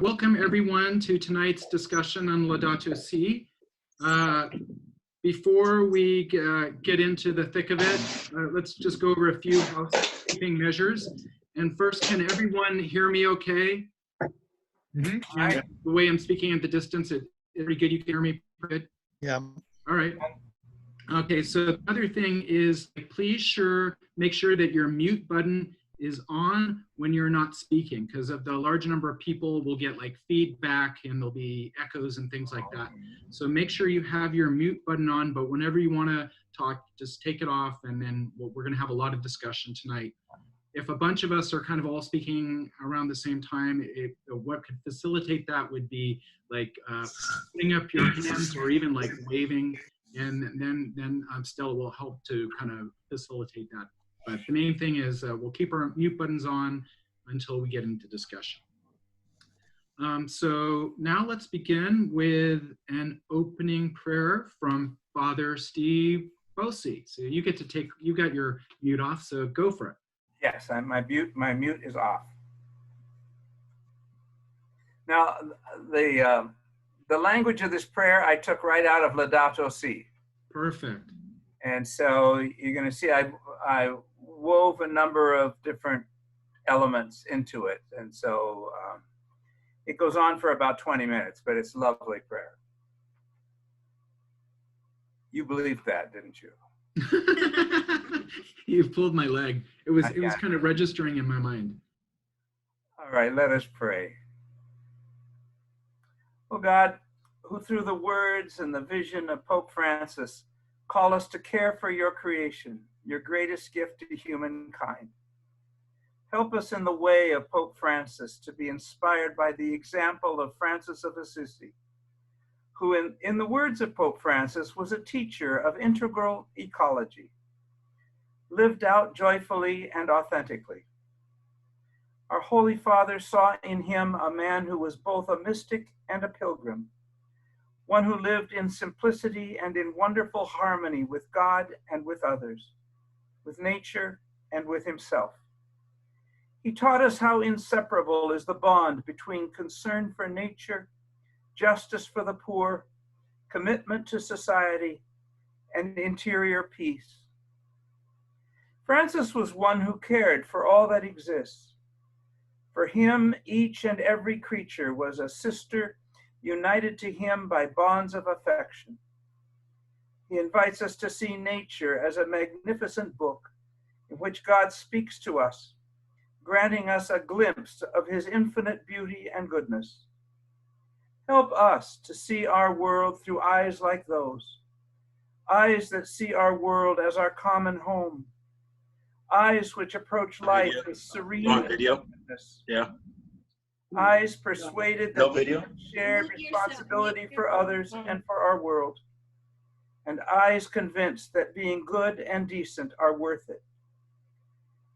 Welcome everyone to tonight's discussion on Ladatoucy. Before we get into the thick of it, let's just go over a few housekeeping measures. And first, can everyone hear me okay? The way I'm speaking at the distance, it's pretty good. You can hear me good? Yeah. All right. Okay, so the other thing is, please make sure that your mute button is on when you're not speaking, because of the large number of people will get like feedback and there'll be echoes and things like that. So make sure you have your mute button on, but whenever you want to talk, just take it off, and then we're going to have a lot of discussion tonight. If a bunch of us are kind of all speaking around the same time, what could facilitate that would be like putting up your hands or even like waving, and then Stella will help to kind of facilitate that. But the main thing is we'll keep our mute buttons on until we get into discussion. So now let's begin with an opening prayer from Father Steve Bosey. So you got your mute off, so go for it. Yes, my mute is off. Now, the language of this prayer I took right out of Ladatoucy. Perfect. And so you're going to see I wove a number of different elements into it. And so it goes on for about 20 minutes, but it's a lovely prayer. You believed that, didn't you? You've pulled my leg. It was kind of registering in my mind. All right, let us pray. Oh God, who through the words and the vision of Pope Francis call us to care for your creation, your greatest gift to humankind. Help us in the way of Pope Francis to be inspired by the example of Francis of Assisi, who in the words of Pope Francis was a teacher of integral ecology, lived out joyfully and authentically. Our Holy Father saw in him a man who was both a mystic and a pilgrim, one who lived in simplicity and in wonderful harmony with God and with others, with nature and with himself. He taught us how inseparable is the bond between concern for nature, justice for the poor, commitment to society, and interior peace. Francis was one who cared for all that exists. For him, each and every creature was a sister united to him by bonds of affection. He invites us to see nature as a magnificent book in which God speaks to us, granting us a glimpse of his infinite beauty and goodness. Help us to see our world through eyes like those, eyes that see our world as our common home, eyes which approach life with serene openness. Eyes persuaded that we have shared responsibility for others and for our world, and eyes convinced that being good and decent are worth it.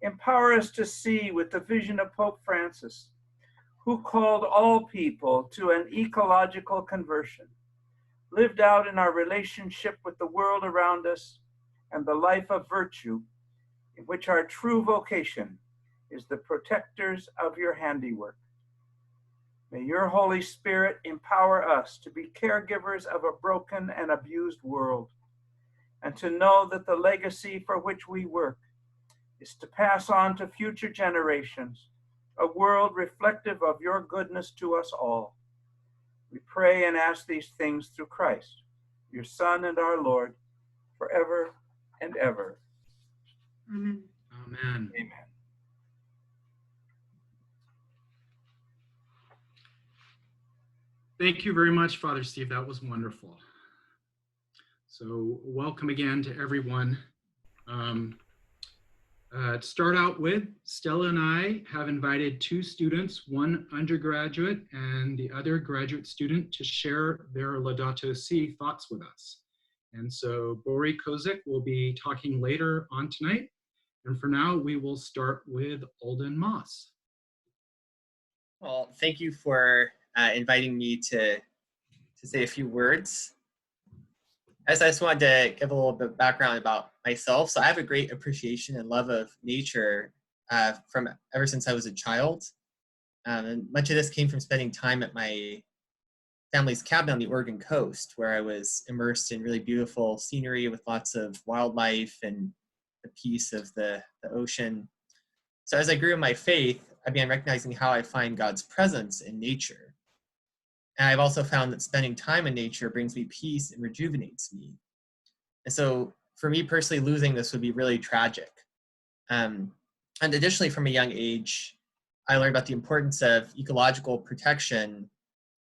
Empower us to see with the vision of Pope Francis, who called all people to an ecological conversion, lived out in our relationship with the world around us and the life of virtue, in which our true vocation is the protectors of your handiwork. May your Holy Spirit empower us to be caregivers of a broken and abused world, and to know that the legacy for which we work is to pass on to future generations a world reflective of your goodness to us all. We pray and ask these things through Christ, your Son and our Lord, forever and ever. Amen. Amen. Amen. Thank you very much, Father Steve. That was wonderful. So welcome again to everyone. To start out with, Stella and I have invited two students, one undergraduate and the other graduate student, to share their Ladatoucy thoughts with us. And so Bori Kozik will be talking later on tonight. And for now, we will start with Alden Moss. Well, thank you for inviting me to say a few words. I just wanted to give a little bit of background about myself. So I have a great appreciation and love of nature from ever since I was a child. And much of this came from spending time at my family's cabin on the Oregon coast, where I was immersed in really beautiful scenery with lots of wildlife and the peace of the ocean. So as I grew in my faith, I began recognizing how I find God's presence in nature. And I've also found that spending time in nature brings me peace and rejuvenates me. And so for me personally, losing this would be really tragic. And additionally, from a young age, I learned about the importance of ecological protection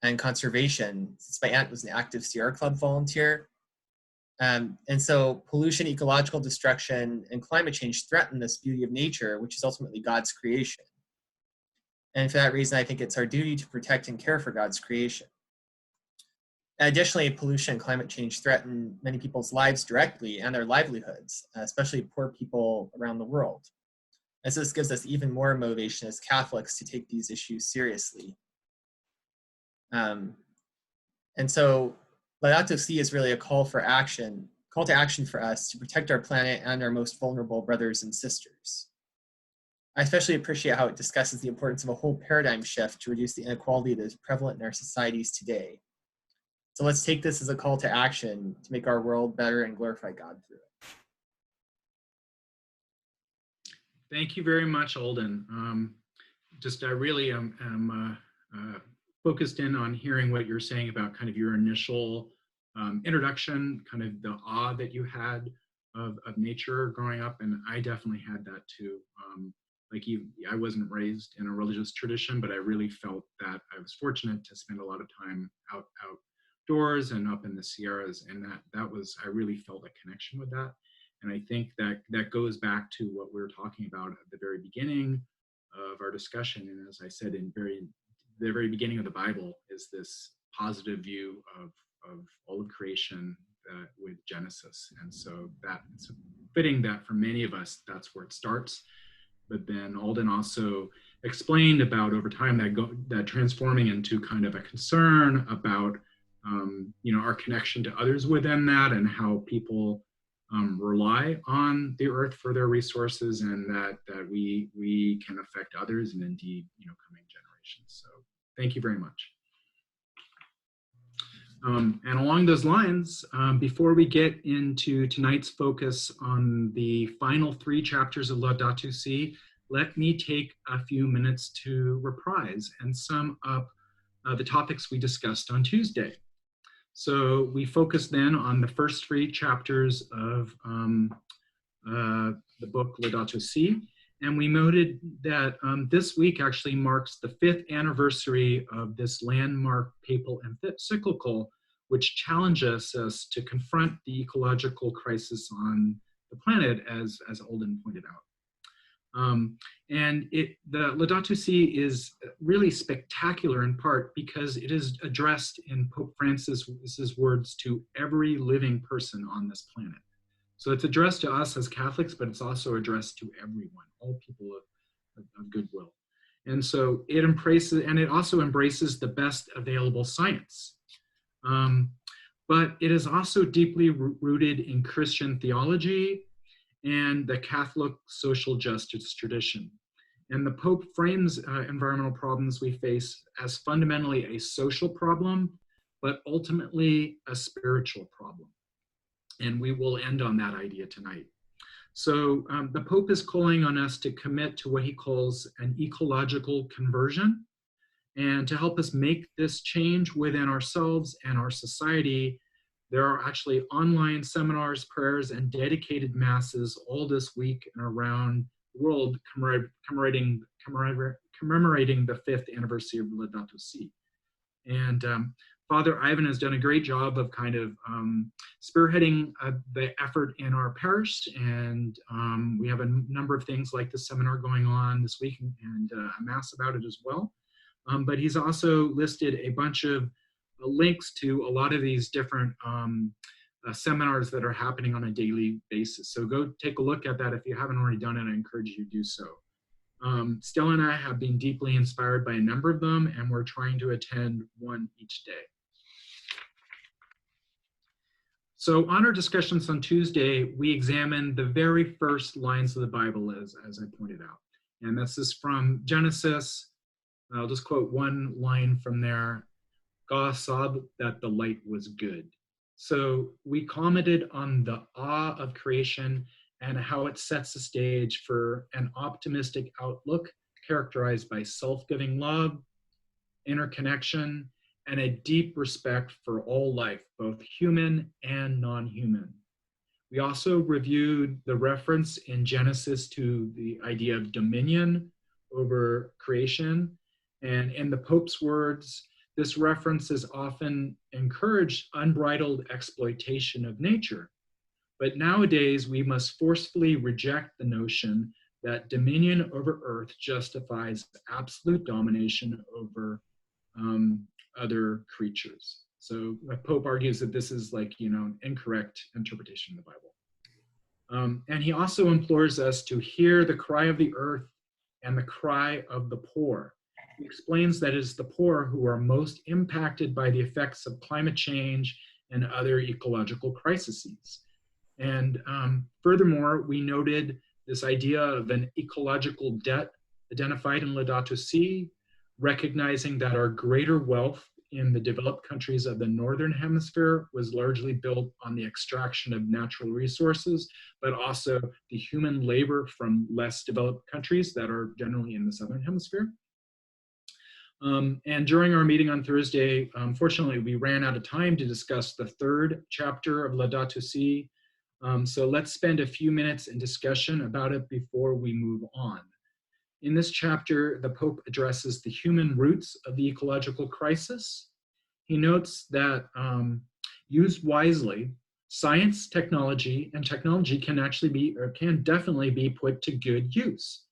and conservation, since my aunt was an active Sierra Club volunteer. And so pollution, ecological destruction, and climate change threaten this beauty of nature, which is ultimately God's creation. And for that reason, I think it's our duty to protect and care for God's creation. And additionally, pollution and climate change threaten many people's lives directly and their livelihoods, especially poor people around the world. And so this gives us even more motivation as Catholics to take these issues seriously. And so Ladatoucy is really a call to action for us to protect our planet and our most vulnerable brothers and sisters. I especially appreciate how it discusses the importance of a whole paradigm shift to reduce the inequality that is prevalent in our societies today. So let's take this as a call to action to make our world better and glorify God through it. Thank you very much, Alden. I really am focused in on hearing what you're saying about kind of your initial introduction, kind of the awe that you had of nature growing up, and I definitely had that too. Like you, I wasn't raised in a religious tradition, but I really felt that I was fortunate to spend a lot of time outdoors and up in the Sierras, and I really felt a connection with that. And I think that goes back to what we were talking about at the very beginning of our discussion. And as I said, the very beginning of the Bible is this positive view of all of creation with Genesis. And so it's fitting that for many of us, that's where it starts. But then Alden also explained about over time that transforming into kind of a concern about our connection to others within that, and how people rely on the earth for their resources, and that we can affect others and indeed coming generations. So thank you very much. And along those lines, before we get into tonight's focus on the final 3 chapters of Ladatoucy, let me take a few minutes to reprise and sum up the topics we discussed on Tuesday. So we focused then on the first 3 chapters of the book Laudato, and we noted that this week actually marks the 5th anniversary of this landmark papal encyclical, which challenges us to confront the ecological crisis on the planet, as Alden pointed out. And the Laudato is really spectacular in part because it is addressed in Pope Francis's words to every living person on this planet. So it's addressed to us as Catholics, but it's also addressed to everyone, all people of goodwill. And so it also embraces the best available science. But it is also deeply rooted in Christian theology and the Catholic social justice tradition. And the Pope frames environmental problems we face as fundamentally a social problem, but ultimately a spiritual problem. And we will end on that idea tonight. So the Pope is calling on us to commit to what he calls an ecological conversion. And to help us make this change within ourselves and our society, there are actually online seminars, prayers, and dedicated masses all this week and around the world commemorating the 5th anniversary of Ladatoucy. And Father Ivan has done a great job of kind of spearheading the effort in our parish, and we have a number of things like the seminar going on this week and a mass about it as well. But he's also listed a bunch of links to a lot of these different seminars that are happening on a daily basis. So go take a look at that if you haven't already done it. I encourage you to do so. Stella and I have been deeply inspired by a number of them, and we're trying to attend one each day. So on our discussions on Tuesday, we examined the very first lines of the Bible, as I pointed out. And this is from Genesis I'll just quote one line from there. God saw that the light was good. So we commented on the awe of creation and how it sets the stage for an optimistic outlook characterized by self-giving love, interconnection, and a deep respect for all life, both human and non-human. We also reviewed the reference in Genesis to the idea of dominion over creation. And in the Pope's words, this reference has often encouraged unbridled exploitation of nature. But nowadays, we must forcefully reject the notion that dominion over Earth justifies absolute domination over other creatures. So the Pope argues that this is like, an incorrect interpretation of the Bible. And he also implores us to hear the cry of the earth and the cry of the poor. He explains that it is the poor who are most impacted by the effects of climate change and other ecological crises. And furthermore, we noted this idea of an ecological debt identified in Ladatoucy, recognizing that our greater wealth in the developed countries of the Northern Hemisphere was largely built on the extraction of natural resources, but also the human labor from less developed countries that are generally in the Southern Hemisphere. And during our meeting on Thursday, unfortunately, we ran out of time to discuss the third chapter of Ladatoucy. So let's spend a few minutes in discussion about it before we move on. In this chapter, the Pope addresses the human roots of the ecological crisis. He notes that used wisely, science, technology, and technology can actually be, or can definitely be put to good use.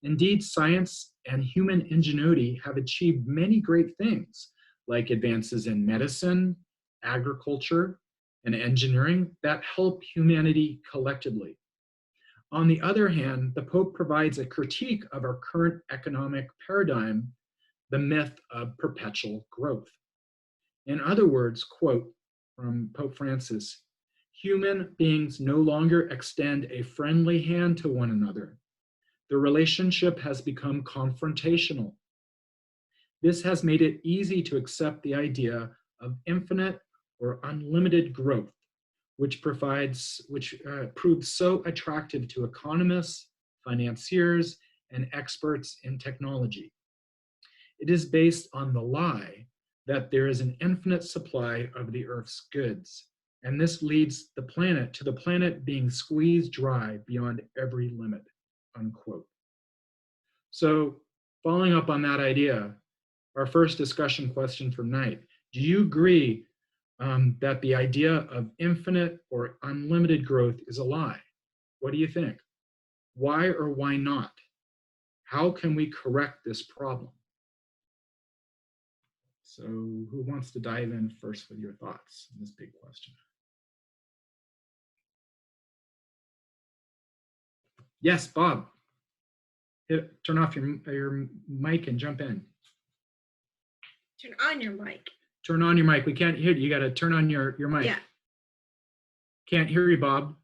Indeed, science and human ingenuity have achieved many great things, like advances in medicine, agriculture, and engineering that help humanity collectively. On the other hand, the Pope provides a critique of our current economic paradigm, the myth of perpetual growth. In other words, quote from Pope Francis, human beings no longer extend a friendly hand to one another. The relationship has become confrontational. This has made it easy to accept the idea of infinite or unlimited growth, which proved so attractive to economists, financiers, and experts in technology. It is based on the lie that there is an infinite supply of the Earth's goods, and this leads the planet being squeezed dry beyond every limit, unquote. So following up on that idea, our first discussion question for tonight, do you agree that the idea of infinite or unlimited growth is a lie? What do you think? Why or why not? How can we correct this problem? So who wants to dive in first with your thoughts on this big question? Yes, Bob. Turn off your mic and jump in. Turn on your mic. Turn on your mic. We can't hear you. You got to turn on your mic. Yeah. Can't hear you, Bob.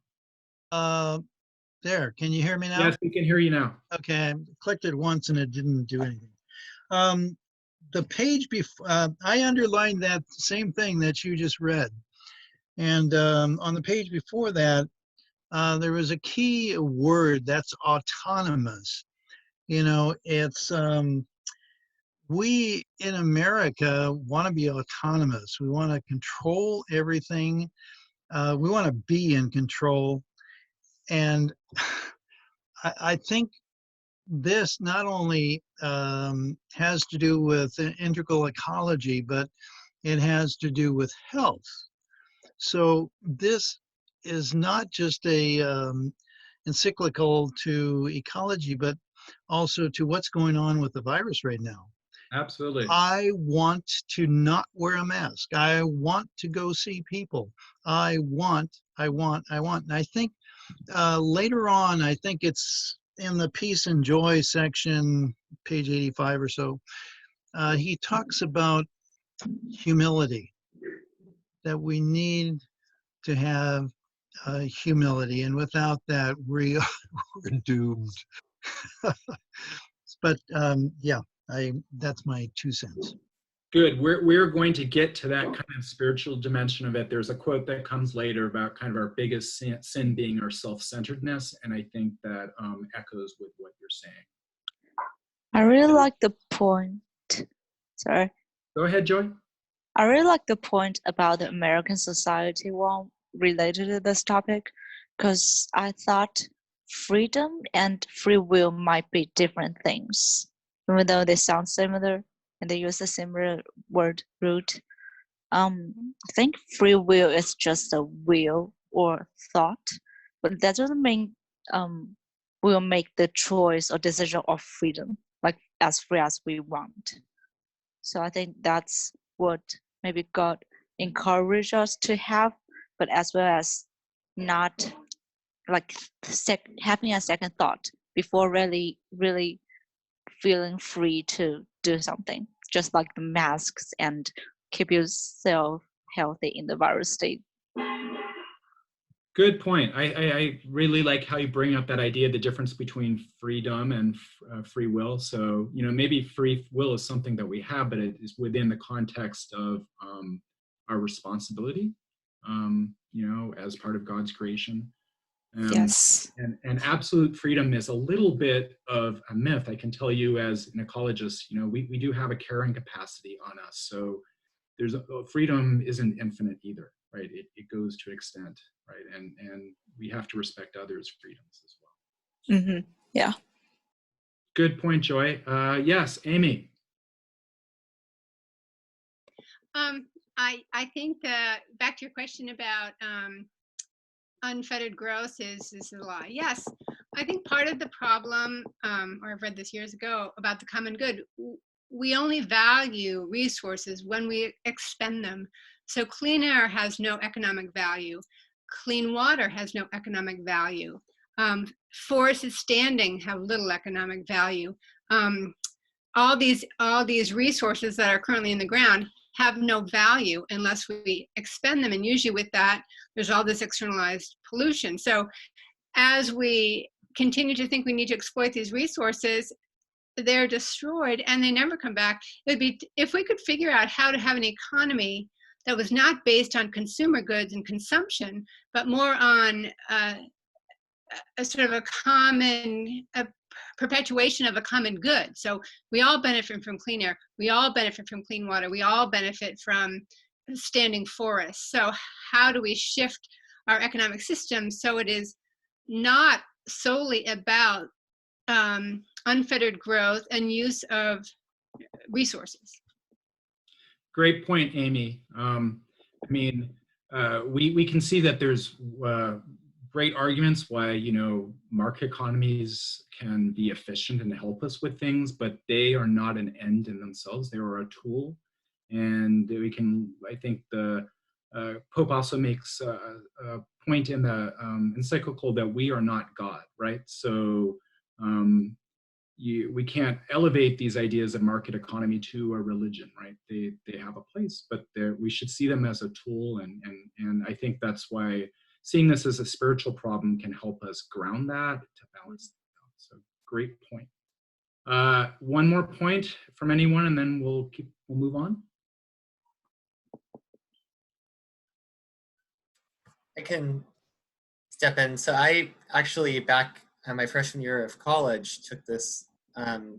There. Can you hear me now? Yes, we can hear you now. Okay. I clicked it once and it didn't do anything. The page before, I underlined that same thing that you just read. And on the page before that, there was a key word that's autonomous. You know, it's, we in America want to be autonomous. We want to control everything. We want to be in control. And I think this not only has to do with an integral ecology, but it has to do with health. So this is not just a encyclical to ecology, but also to what's going on with the virus right now. Absolutely. I want to not wear a mask. I want to go see people. I want. And I think later on, I think it's in the Peace and Joy section, page 85 or so, he talks about humility, that we need to have humility, and without that, we're doomed. But yeah, That's my 2 cents. Good. We're going to get to that kind of spiritual dimension of it. There's a quote that comes later about kind of our biggest sin being our self-centeredness, and I think that echoes with what you're saying. I really like the point. Sorry. Go ahead, Joy. I really like the point about the American society one related to this topic, because I thought freedom and free will might be different things, even though they sound similar and they use a similar word root. I think free will is just a will or thought, but that doesn't mean we'll make the choice or decision of freedom, like as free as we want. So I think that's what maybe God encouraged us to have, but as well as not like having a second thought before really feeling free to do something, just like the masks and keep yourself healthy in the virus state. Good point. I really like how you bring up that idea, the difference between freedom and free will. So, maybe free will is something that we have, but it is within the context of our responsibility, as part of God's creation. Yes. And absolute freedom is a little bit of a myth. I can tell you as an ecologist, we do have a carrying capacity on us. So freedom isn't infinite either, right? It goes to extent, right? And we have to respect others' freedoms as well. Mm-hmm. Yeah. Good point, Joy. Yes, Amy. I think back to your question about unfettered growth is a lie. Yes, I think part of the problem, or I've read this years ago, about the common good, we only value resources when we expend them. So clean air has no economic value. Clean water has no economic value. Forests standing have little economic value. All these resources that are currently in the ground have no value unless we expend them. And usually with that, there's all this externalized pollution. So as we continue to think we need to exploit these resources, they're destroyed and they never come back. It would be, if we could figure out how to have an economy that was not based on consumer goods and consumption, but more on a sort of a common perpetuation of a common good. So we all benefit from clean air. We all benefit from clean water. We all benefit from standing forests. So how do we shift our economic system so it is not solely about unfettered growth and use of resources? Great point, Amy. We can see that there's great arguments why market economies can be efficient and help us with things, but they are not an end in themselves. They are a tool, and I think the Pope also makes a point in the Encyclical that we are not God, right? So we can't elevate these ideas of market economy to a religion, right? They have a place, but we should see them as a tool, and I think that's why seeing this as a spiritual problem can help us ground that to balance that out. So great point. One more point from anyone, and then we'll move on. I can step in. So I actually, back my freshman year of college, took this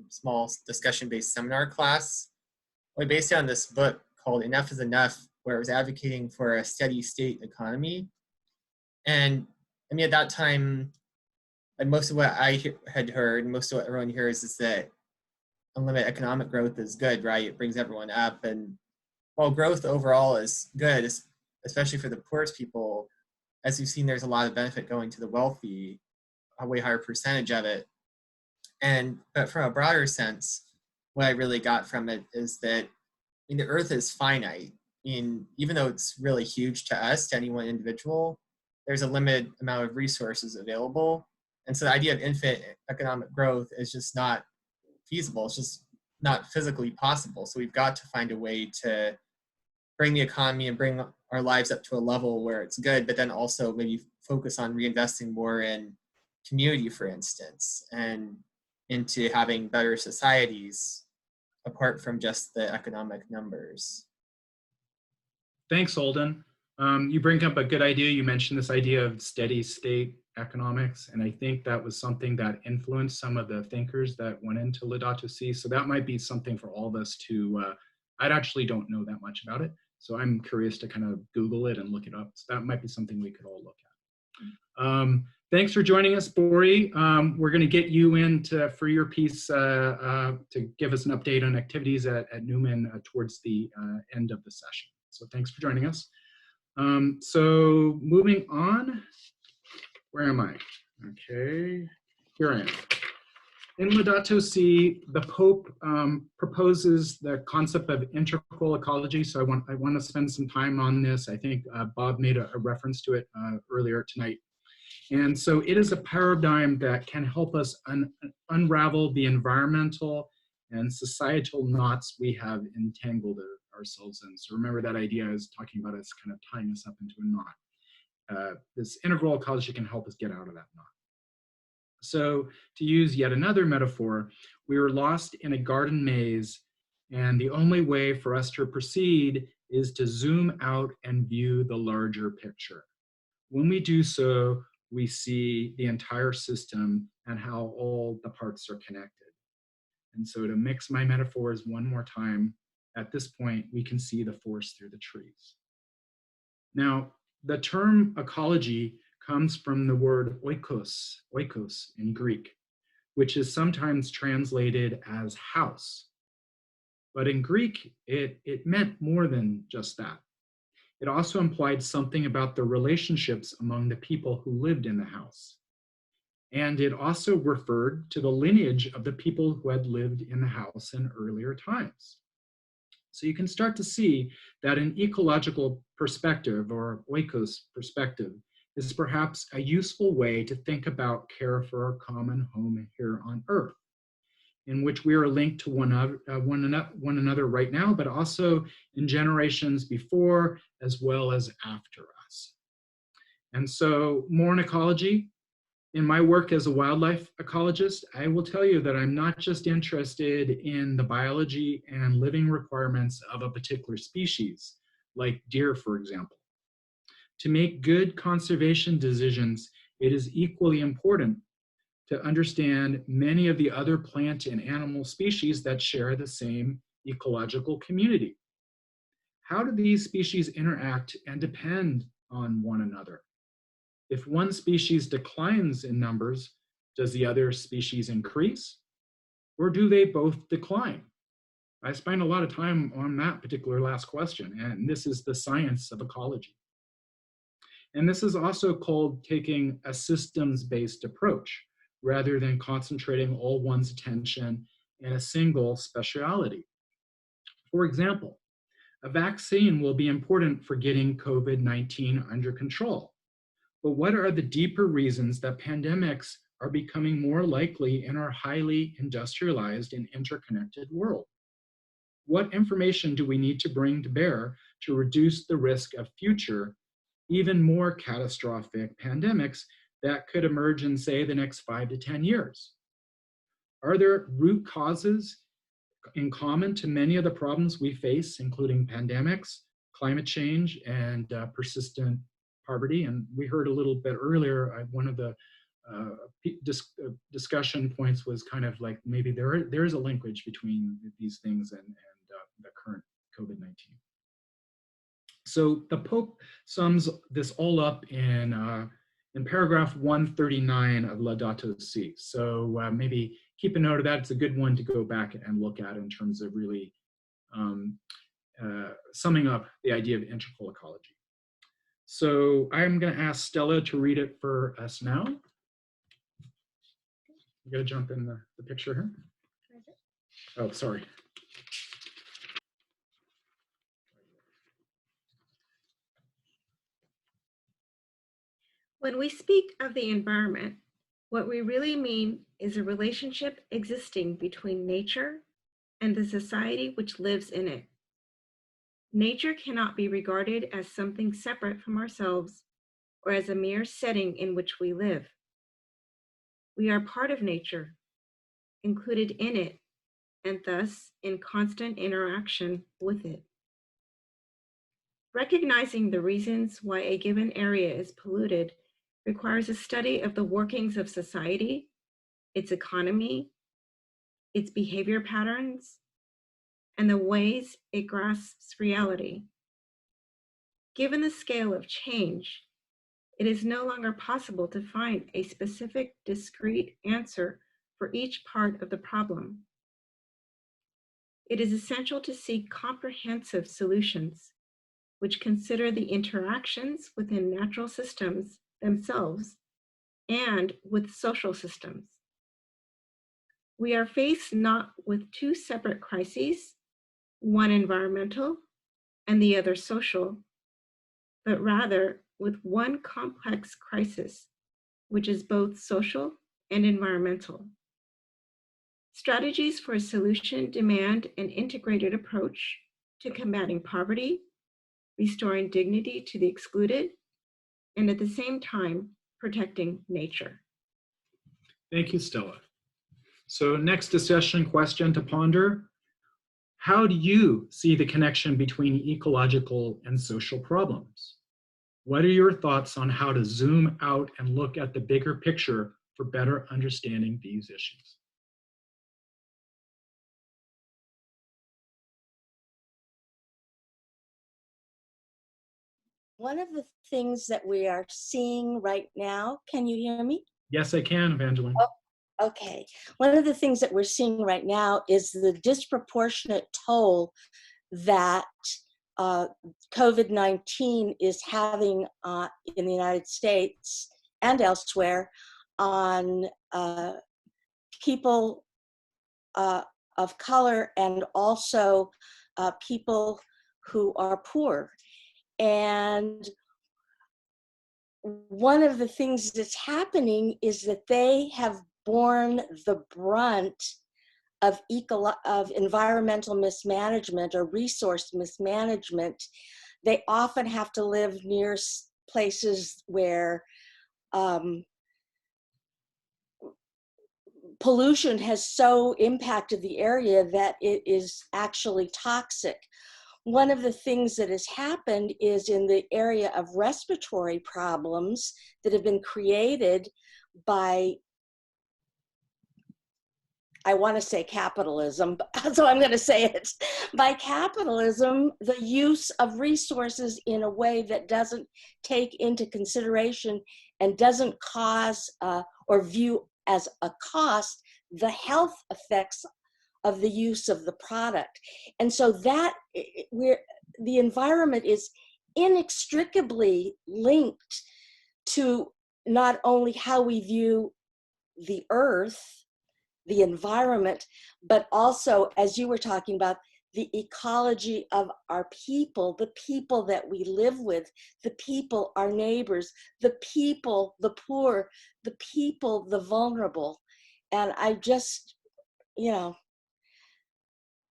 small discussion-based seminar class. We based it on this book called Enough is Enough, where it was advocating for a steady state economy. And at that time, and most of what I had heard, and most of what everyone hears, is that unlimited economic growth is good, right? It brings everyone up. And while growth overall is good, especially for the poorest people, as we've seen, there's a lot of benefit going to the wealthy, a way higher percentage of it. But from a broader sense, what I really got from it is that the earth is finite. Even though it's really huge to us, to any one individual, there's a limited amount of resources available. And so the idea of infinite economic growth is just not feasible. It's just not physically possible. So we've got to find a way to bring the economy and bring our lives up to a level where it's good, but then also maybe focus on reinvesting more in community, for instance, and into having better societies apart from just the economic numbers. Thanks, Alden. You bring up a good idea. You mentioned this idea of steady state economics, and I think that was something that influenced some of the thinkers that went into Ladatoucy. So that might be something for all of us to, I actually don't know that much about it, so I'm curious to kind of Google it and look it up. So that might be something we could all look at. Thanks for joining us, Bori. We're going to get you in for your piece to give us an update on activities at Newman towards the end of the session. So thanks for joining us. So moving on, where am I? Okay, here I am. In Ladatoucy, the Pope proposes the concept of integral ecology. So I want to spend some time on this. I think Bob made a reference to it earlier tonight. And so it is a paradigm that can help us unravel the environmental and societal knots we have entangled ourselves in. So remember that idea I was talking about, us kind of tying us up into a knot. This integral ecology can help us get out of that knot. So to use yet another metaphor, we were lost in a garden maze, and the only way for us to proceed is to zoom out and view the larger picture. When we do so, we see the entire system and how all the parts are connected. And so to mix my metaphors one more time, at this point, we can see the forest through the trees. Now, the term ecology comes from the word oikos in Greek, which is sometimes translated as house. But in Greek, it meant more than just that. It also implied something about the relationships among the people who lived in the house. And it also referred to the lineage of the people who had lived in the house in earlier times. So you can start to see that an ecological perspective, or oikos perspective, is perhaps a useful way to think about care for our common home here on Earth, in which we are linked to one another right now, but also in generations before as well as after us. And so more on ecology. In my work as a wildlife ecologist, I will tell you that I'm not just interested in the biology and living requirements of a particular species, like deer, for example. To make good conservation decisions, it is equally important to understand many of the other plant and animal species that share the same ecological community. How do these species interact and depend on one another? If one species declines in numbers, does the other species increase? Or do they both decline? I spend a lot of time on that particular last question, and this is the science of ecology. And this is also called taking a systems-based approach, rather than concentrating all one's attention in a single speciality. For example, a vaccine will be important for getting COVID-19 under control. But what are the deeper reasons that pandemics are becoming more likely in our highly industrialized and interconnected world? What information do we need to bring to bear to reduce the risk of future, even more catastrophic pandemics that could emerge in, say, the next 5 to 10 years? Are there root causes in common to many of the problems we face, including pandemics, climate change, and persistent poverty? And we heard a little bit earlier, one of the discussion points was kind of like maybe there is a linkage between these things and the current COVID-19. So the Pope sums this all up in paragraph 139 of Laudato. So maybe keep a note of that. It's a good one to go back and look at in terms of really summing up the idea of integral ecology. So I'm going to ask Stella to read it for us now. I'm going to jump in the picture here. Oh, sorry. When we speak of the environment, what we really mean is a relationship existing between nature and the society which lives in it. Nature cannot be regarded as something separate from ourselves or as a mere setting in which we live. We are part of nature, included in it, and thus in constant interaction with it. Recognizing the reasons why a given area is polluted requires a study of the workings of society, its economy, its behavior patterns, and the ways it grasps reality. Given the scale of change, it is no longer possible to find a specific, discrete answer for each part of the problem. It is essential to seek comprehensive solutions which consider the interactions within natural systems themselves and with social systems. We are faced not with two separate crises, one environmental and the other social, but rather with one complex crisis, which is both social and environmental. Strategies for a solution demand an integrated approach to combating poverty, restoring dignity to the excluded, and at the same time, protecting nature. Thank you, Stella. So next discussion question to ponder. How do you see the connection between ecological and social problems? What are your thoughts on how to zoom out and look at the bigger picture for better understanding these issues? One of the things that we are seeing right now, can you hear me? Yes, I can, Evangeline. Oh, okay. One of the things that we're seeing right now is the disproportionate toll that COVID-19 is having in the United States and elsewhere on people of color and also people who are poor. And one of the things that's happening is that they have borne the brunt of environmental mismanagement or resource mismanagement. They often have to live near places where pollution has so impacted the area that it is actually toxic. One of the things that has happened is in the area of respiratory problems that have been created by, I want to say capitalism, so I'm going to say it, by capitalism, the use of resources in a way that doesn't take into consideration and doesn't cause or view as a cost the health effects of the use of the product. And so that the environment is inextricably linked to not only how we view the earth, the environment, but also, as you were talking about, the ecology of our people, the people that we live with, the people, our neighbors, the people, the poor, the people, the vulnerable. And I just, you know,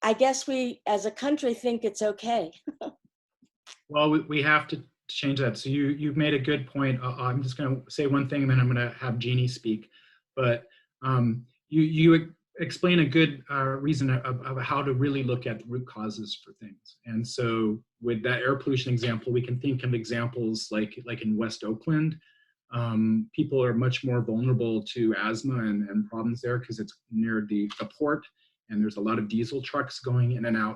I guess we as a country think it's okay. Well, we have to change that. So you've made a good point. I'm just going to say one thing and then I'm going to have Jeannie speak. But you explain a good reason of how to really look at root causes for things. And so with that air pollution example, we can think of examples like in West Oakland. People are much more vulnerable to asthma and problems there because it's near the port and there's a lot of diesel trucks going in and out.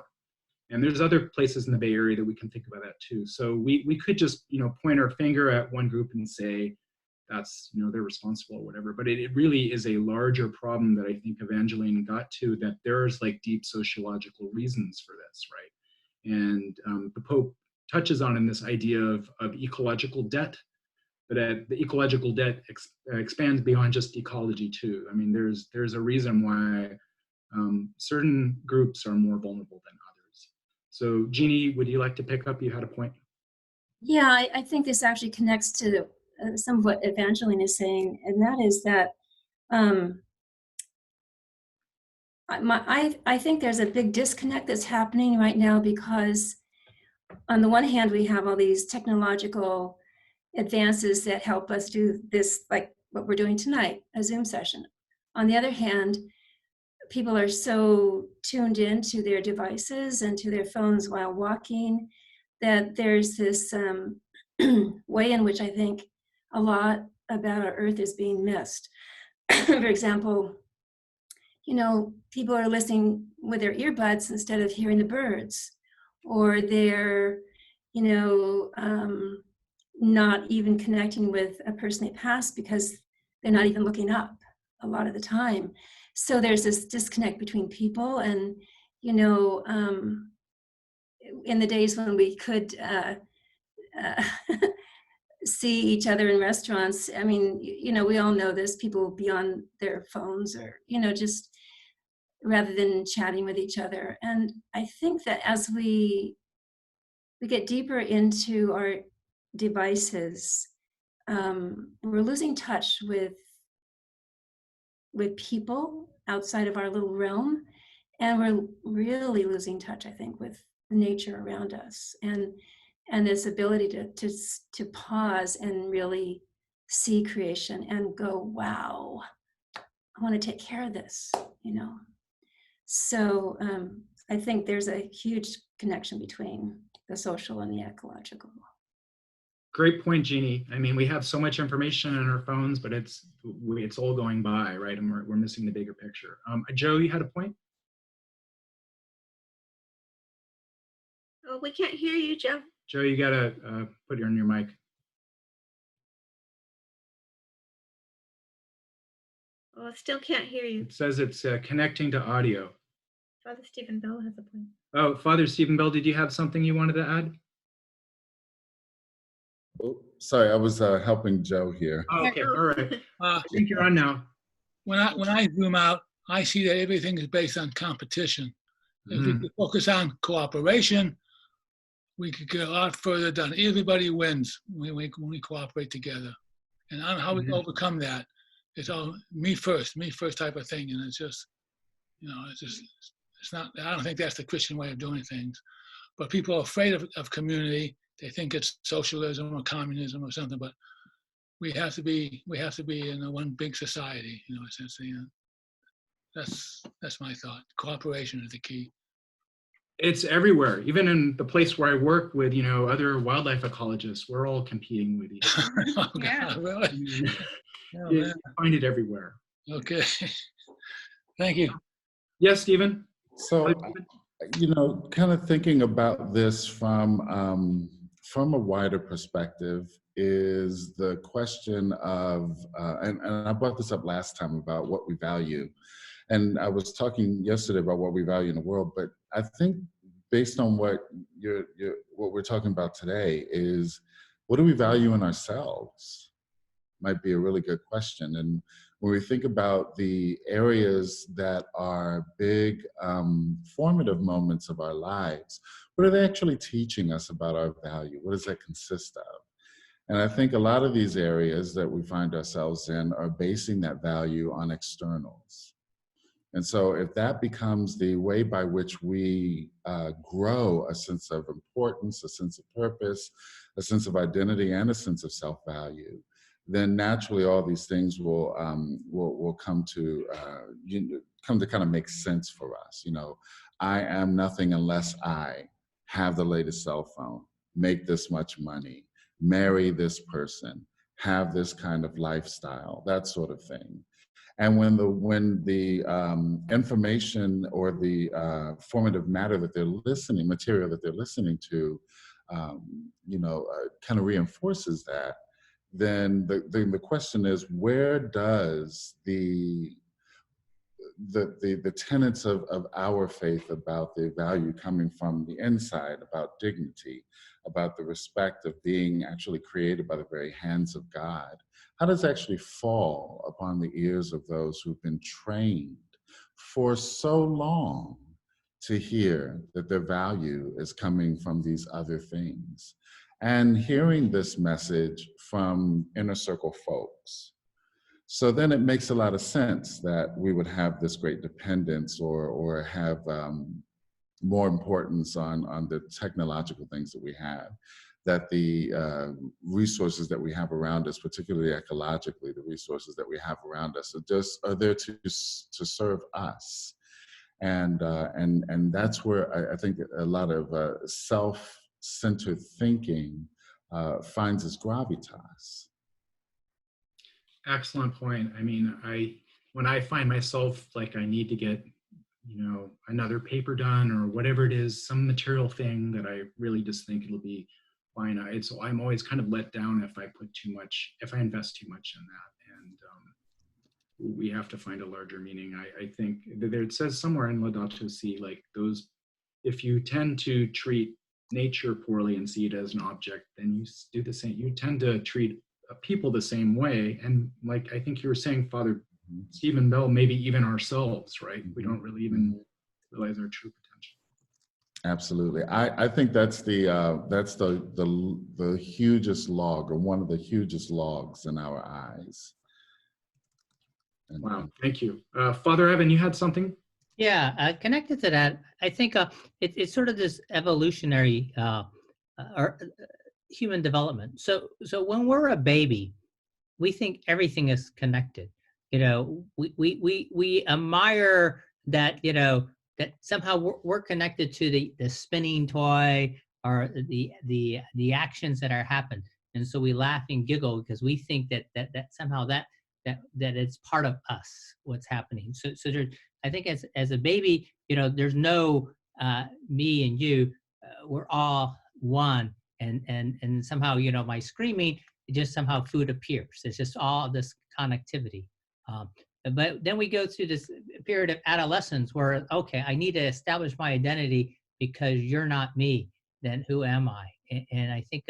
And there's other places in the Bay Area that we can think about that too. So we could just, point our finger at one group and say, that's, they're responsible or whatever. But it really is a larger problem that I think Evangeline got to, that there's like deep sociological reasons for this, right? And the Pope touches on in this idea of ecological debt, but the ecological debt expands beyond just ecology too. I mean, there's a reason why certain groups are more vulnerable than others. So Jeannie, would you like to pick up? You had a point. Yeah, I think this actually connects to some of what Evangeline is saying, and that is that I think there's a big disconnect that's happening right now because on the one hand, we have all these technological advances that help us do this, like what we're doing tonight, a Zoom session. On the other hand, people are so tuned into their devices and to their phones while walking that there's this way in which I think a lot about our Earth is being missed. For example, you know, people are listening with their earbuds instead of hearing the birds, or they're, you know, not even connecting with a person they passed because they're not even looking up a lot of the time. So there's this disconnect between people, and, you know, in the days when we could see each other in restaurants, I mean, you know, we all know this, people be on their phones or, you know, just rather than chatting with each other. And I think that as we get deeper into our devices, we're losing touch with people outside of our little realm, and we're really losing touch, I think, with nature around us, and this ability to pause and really see creation and go, wow, I want to take care of this, you know. So I think there's a huge connection between the social and the ecological. Great point, Jeannie. I mean, we have so much information on our phones, but it's all going by, right? And we're missing the bigger picture. Joe, you had a point? Oh, we can't hear you, Joe. Joe, you gotta put it on your mic. Oh, I still can't hear you. It says it's connecting to audio. Father Stephen Bell has a point. Oh, Father Stephen Bell, did you have something you wanted to add? Oh, sorry, I was helping Joe here. Oh, okay, all right. I think you're on now. When I zoom out, I see that everything is based on competition. If we could focus on cooperation, we could get a lot further done. Everybody wins when we cooperate together. And I don't know how we can overcome that. It's all me first type of thing. And it's just, you know, it's not, I don't think that's the Christian way of doing things. But people are afraid of community. They think it's socialism or communism or something, but we have to be in one big society, you know, essentially. That's my thought. Cooperation is the key. It's everywhere. Even in the place where I work with, you know, other wildlife ecologists, we're all competing with each other. Oh, yeah. God, really? Oh, You find it everywhere. Okay. Thank you. Yes, Stephen? So, you know, kind of thinking about this from a wider perspective is the question of, and I brought this up last time about what we value. And I was talking yesterday about what we value in the world, but I think based on what what we're talking about today is, what do we value in ourselves? Might be a really good question. And when we think about the areas that are big formative moments of our lives, what are they actually teaching us about our value? What does that consist of? And I think a lot of these areas that we find ourselves in are basing that value on externals. And so if that becomes the way by which we grow a sense of importance, a sense of purpose, a sense of identity, and a sense of self-value, then naturally all these things will come to kind of make sense for us. You know, I am nothing unless I have the latest cell phone, make this much money, marry this person, have this kind of lifestyle, that sort of thing. And when the information or the formative matter that they're listening, material that they're listening to, kind of reinforces that, then the question is, where does the tenets of our faith about the value coming from the inside, about dignity, about the respect of being actually created by the very hands of God, how does it actually fall upon the ears of those who've been trained for so long to hear that their value is coming from these other things? And hearing this message from inner circle folks. So then it makes a lot of sense that we would have this great dependence or have more importance on the technological things that we have, that the resources that we have around us, particularly ecologically, the resources that we have around us are there to serve us And that's where I think a lot of self-centered thinking finds its gravitas. Excellent point. I mean, when I find myself like I need to get, another paper done or whatever it is, some material thing that I really just think it'll be finite. So I'm always kind of let down if I invest too much in that. And we have to find a larger meaning. I think there, it says somewhere in Ladatoucy, like if you tend to treat nature poorly and see it as an object, then you do the same. You tend to treat people the same way. And like, I think you were saying, Father Stephen Bell, maybe even ourselves, right? We don't really even realize our true potential. Absolutely. I think that's the hugest log, or one of the hugest logs in our eyes. Wow, thank you. Father Evan, you had something? Yeah, connected to that, I think it's sort of this evolutionary or human development. So when we're a baby, we think everything is connected. We admire that, that somehow we're connected to the spinning toy or the actions that are happening. And so we laugh and giggle because we think that somehow that it's part of us, what's happening. So I think as a baby, there's no me and you, we're all one. And somehow, my screaming, just somehow food appears. It's just all this connectivity. But then we go through this period of adolescence where, okay, I need to establish my identity because you're not me. Then who am I? And I think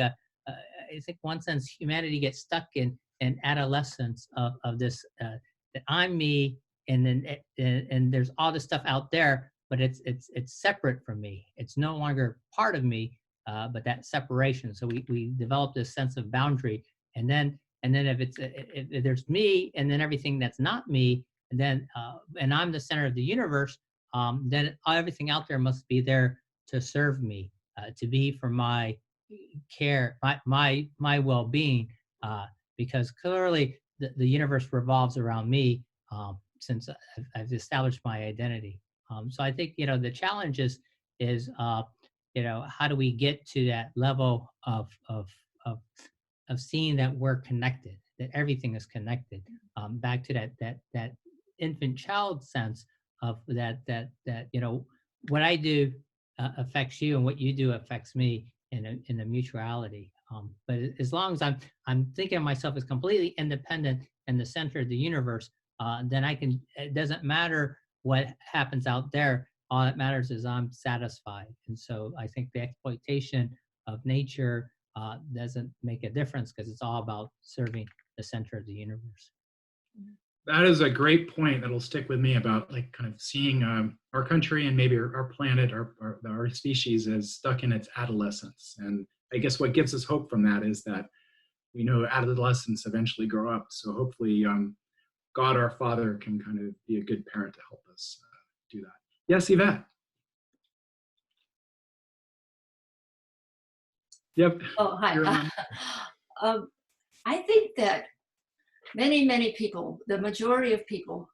one sense humanity gets stuck in adolescence of this that I'm me, and then and there's all this stuff out there, but it's separate from me. It's no longer part of me, but that separation. So we develop this sense of boundary, and then if there's me, and then everything that's not me, and then and I'm the center of the universe, then everything out there must be there to serve me, to be for my care, my well-being, because clearly the universe revolves around me, since I've established my identity. So I think the challenge is how do we get to that level of seeing that we're connected, that everything is connected, back to that infant child sense of that what I do affects you, and what you do affects me in a mutuality. But as long as I'm thinking of myself as completely independent and the center of the universe, then it doesn't matter what happens out there. All that matters is I'm satisfied. And so I think the exploitation of nature doesn't make a difference, because it's all about serving the center of the universe. That is a great point that'll stick with me about like kind of seeing our country and maybe our planet, our species as stuck in its adolescence. And I guess what gives us hope from that is that we know adolescents eventually grow up. So hopefully God, our Father, can kind of be a good parent to help us do that. Yes, Yvette. Yep. Oh, hi. I think that many people, the majority of people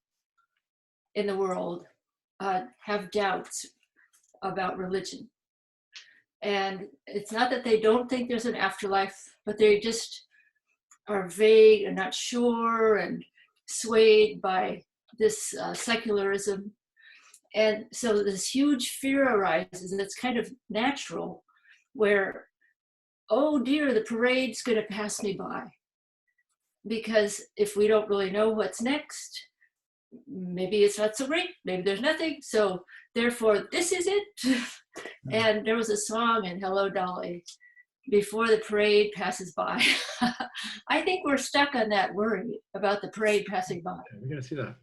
in the world, have doubts about religion. And it's not that they don't think there's an afterlife, but they just are vague and not sure and swayed by this secularism. And so this huge fear arises, and it's kind of natural, where, oh dear, the parade's going to pass me by. Because if we don't really know what's next, maybe it's not so great, maybe there's nothing. So therefore, this is it. And there was a song in Hello, Dolly, before the parade passes by. I think we're stuck on that worry about the parade passing by. Okay, we're going to see that.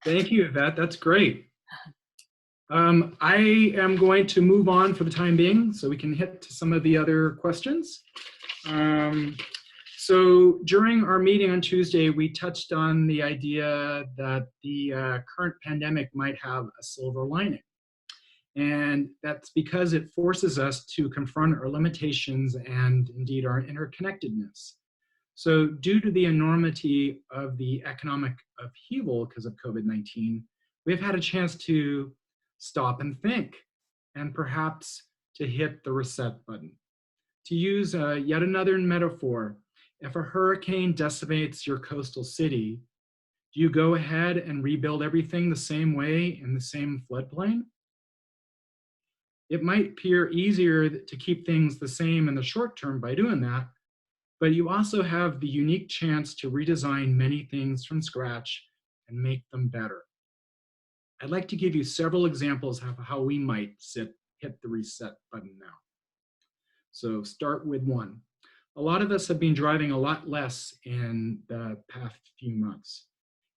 Thank you, Yvette. That's great. I am going to move on for the time being so we can hit to some of the other questions. So during our meeting on Tuesday, we touched on the idea that the current pandemic might have a silver lining. And that's because it forces us to confront our limitations and indeed our interconnectedness. So due to the enormity of the economic upheaval because of COVID-19, we've had a chance to stop and think, and perhaps to hit the reset button. To use yet another metaphor, if a hurricane decimates your coastal city, do you go ahead and rebuild everything the same way in the same floodplain? It might appear easier to keep things the same in the short term by doing that, but you also have the unique chance to redesign many things from scratch and make them better. I'd like to give you several examples of how we might hit the reset button now. So start with one. A lot of us have been driving a lot less in the past few months,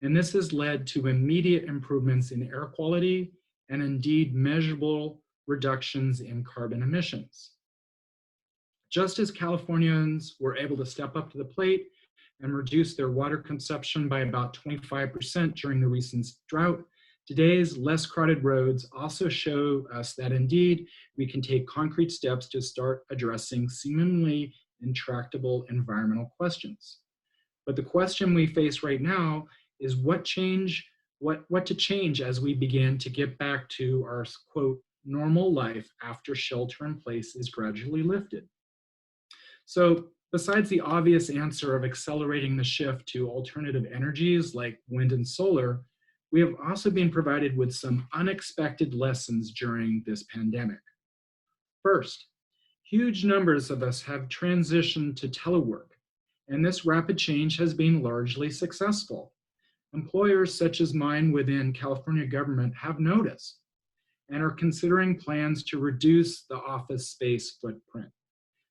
and this has led to immediate improvements in air quality and indeed measurable reductions in carbon emissions. Just as Californians were able to step up to the plate and reduce their water consumption by about 25% during the recent drought, today's less crowded roads also show us that indeed we can take concrete steps to start addressing seemingly intractable environmental questions. But the question we face right now is what to change as we begin to get back to our, quote, normal life after shelter in place is gradually lifted. So besides the obvious answer of accelerating the shift to alternative energies like wind and solar, we have also been provided with some unexpected lessons during this pandemic. First, huge numbers of us have transitioned to telework, and this rapid change has been largely successful. Employers such as mine within California government have noticed and are considering plans to reduce the office space footprint.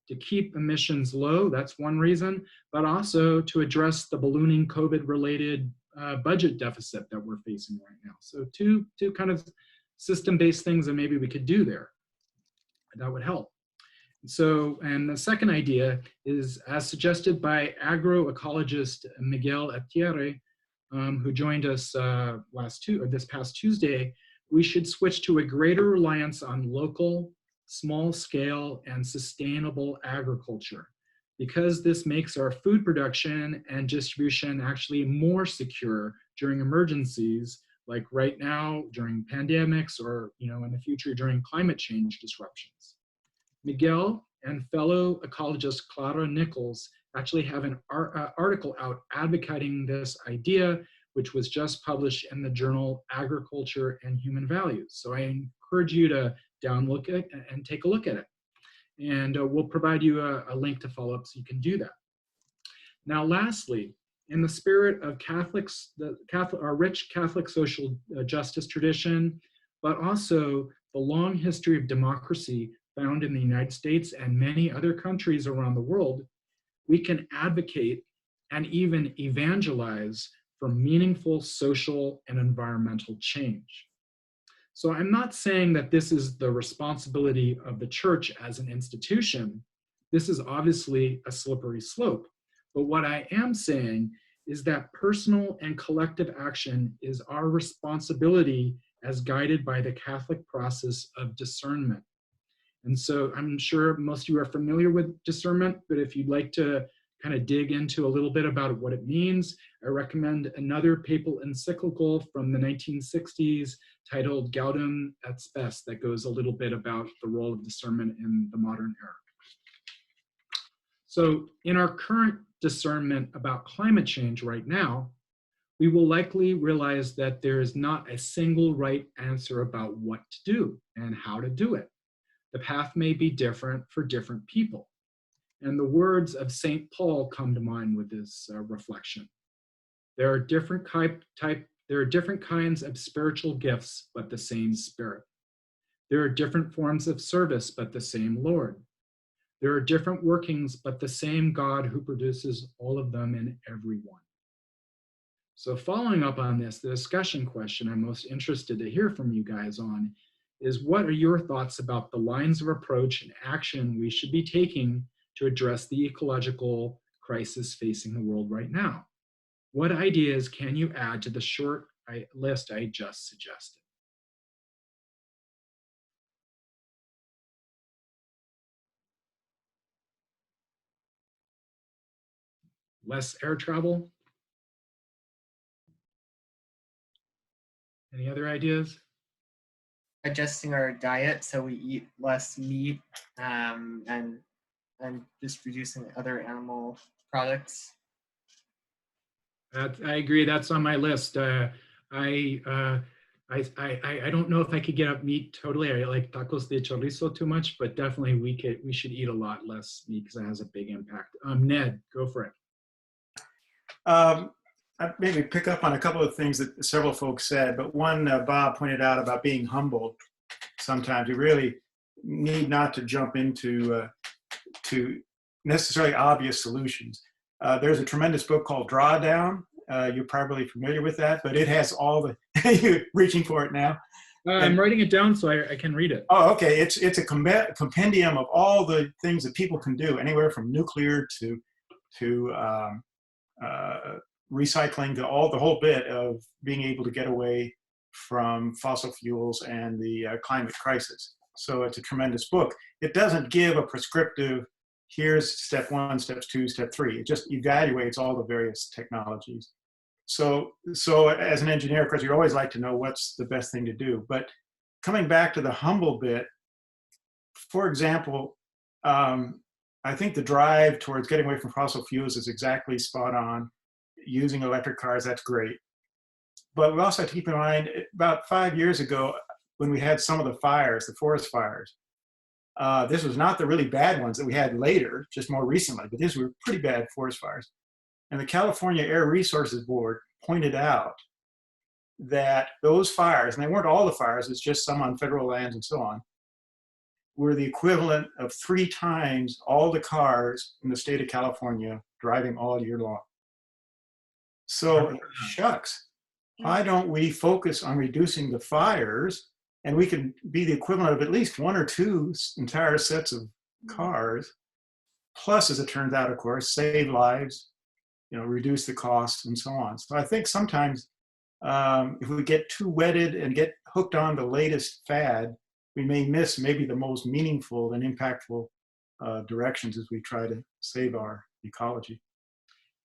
To keep emissions low, that's one reason, but also to address the ballooning COVID-related budget deficit that we're facing right now. So two kind of system-based things that maybe we could do there. That would help. So, and the second idea is, as suggested by agroecologist Miguel Etiere, who joined us this past Tuesday, we should switch to a greater reliance on local, small-scale, and sustainable agriculture, because this makes our food production and distribution actually more secure during emergencies, like right now during pandemics, or in the future during climate change disruptions. Miguel and fellow ecologist Clara Nichols actually have an article out advocating this idea, which was just published in the journal Agriculture and Human Values. So I encourage you to download it and take a look at it. And we'll provide you a link to follow up so you can do that. Now, lastly, in the spirit of our rich Catholic social justice tradition, but also the long history of democracy found in the United States and many other countries around the world, we can advocate and even evangelize for meaningful social and environmental change. So I'm not saying that this is the responsibility of the church as an institution. This is obviously a slippery slope. But what I am saying is that personal and collective action is our responsibility as guided by the Catholic process of discernment. And so I'm sure most of you are familiar with discernment, but if you'd like to kind of dig into a little bit about what it means, I recommend another papal encyclical from the 1960s titled Gaudium et Spes that goes a little bit about the role of discernment in the modern era. So in our current discernment about climate change right now, we will likely realize that there is not a single right answer about what to do and how to do it. The path may be different for different people. And the words of St. Paul come to mind with this reflection. There are different kinds of spiritual gifts, but the same Spirit. There are different forms of service, but the same Lord. There are different workings, but the same God who produces all of them in everyone. So following up on this, the discussion question I'm most interested to hear from you guys on is, what are your thoughts about the lines of approach and action we should be taking to address the ecological crisis facing the world right now? What ideas can you add to the short list I just suggested? Less air travel? Any other ideas? Adjusting our diet so we eat less meat, and just reducing other animal products. I agree. That's on my list. I don't know if I could get up meat totally. I like tacos de chorizo too much, but definitely we should eat a lot less meat because it has a big impact. Ned, go for it. I maybe pick up on a couple of things that several folks said, but one Bob pointed out about being humble. Sometimes we really need not to jump into to necessarily obvious solutions. There's a tremendous book called Drawdown. You're probably familiar with that, but it has all the, you're reaching for it now. I'm writing it down so I can read it. Oh, okay. It's a compendium of all the things that people can do, anywhere from nuclear to recycling to the whole bit of being able to get away from fossil fuels and the climate crisis. So it's a tremendous book. It doesn't give a prescriptive, here's step 1, steps 2, step 3. It just evaluates all the various technologies. So as an engineer, of course, you always like to know what's the best thing to do. But coming back to the humble bit, for example, I think the drive towards getting away from fossil fuels is exactly spot on. Using electric cars, that's great. But we also have to keep in mind, about 5 years ago, when we had some of the fires, the forest fires, this was not the really bad ones that we had later, just more recently, but these were pretty bad forest fires. And the California Air Resources Board pointed out that those fires, and they weren't all the fires, it's just some on federal lands and so on, were the equivalent of 3 times all the cars in the state of California driving all year long. So, shucks, why don't we focus on reducing the fires, and we can be the equivalent of at least 1 or 2 entire sets of cars, plus, as it turns out, of course, save lives, reduce the costs and so on. So I think sometimes if we get too wedded and get hooked on the latest fad, we may miss maybe the most meaningful and impactful directions as we try to save our ecology.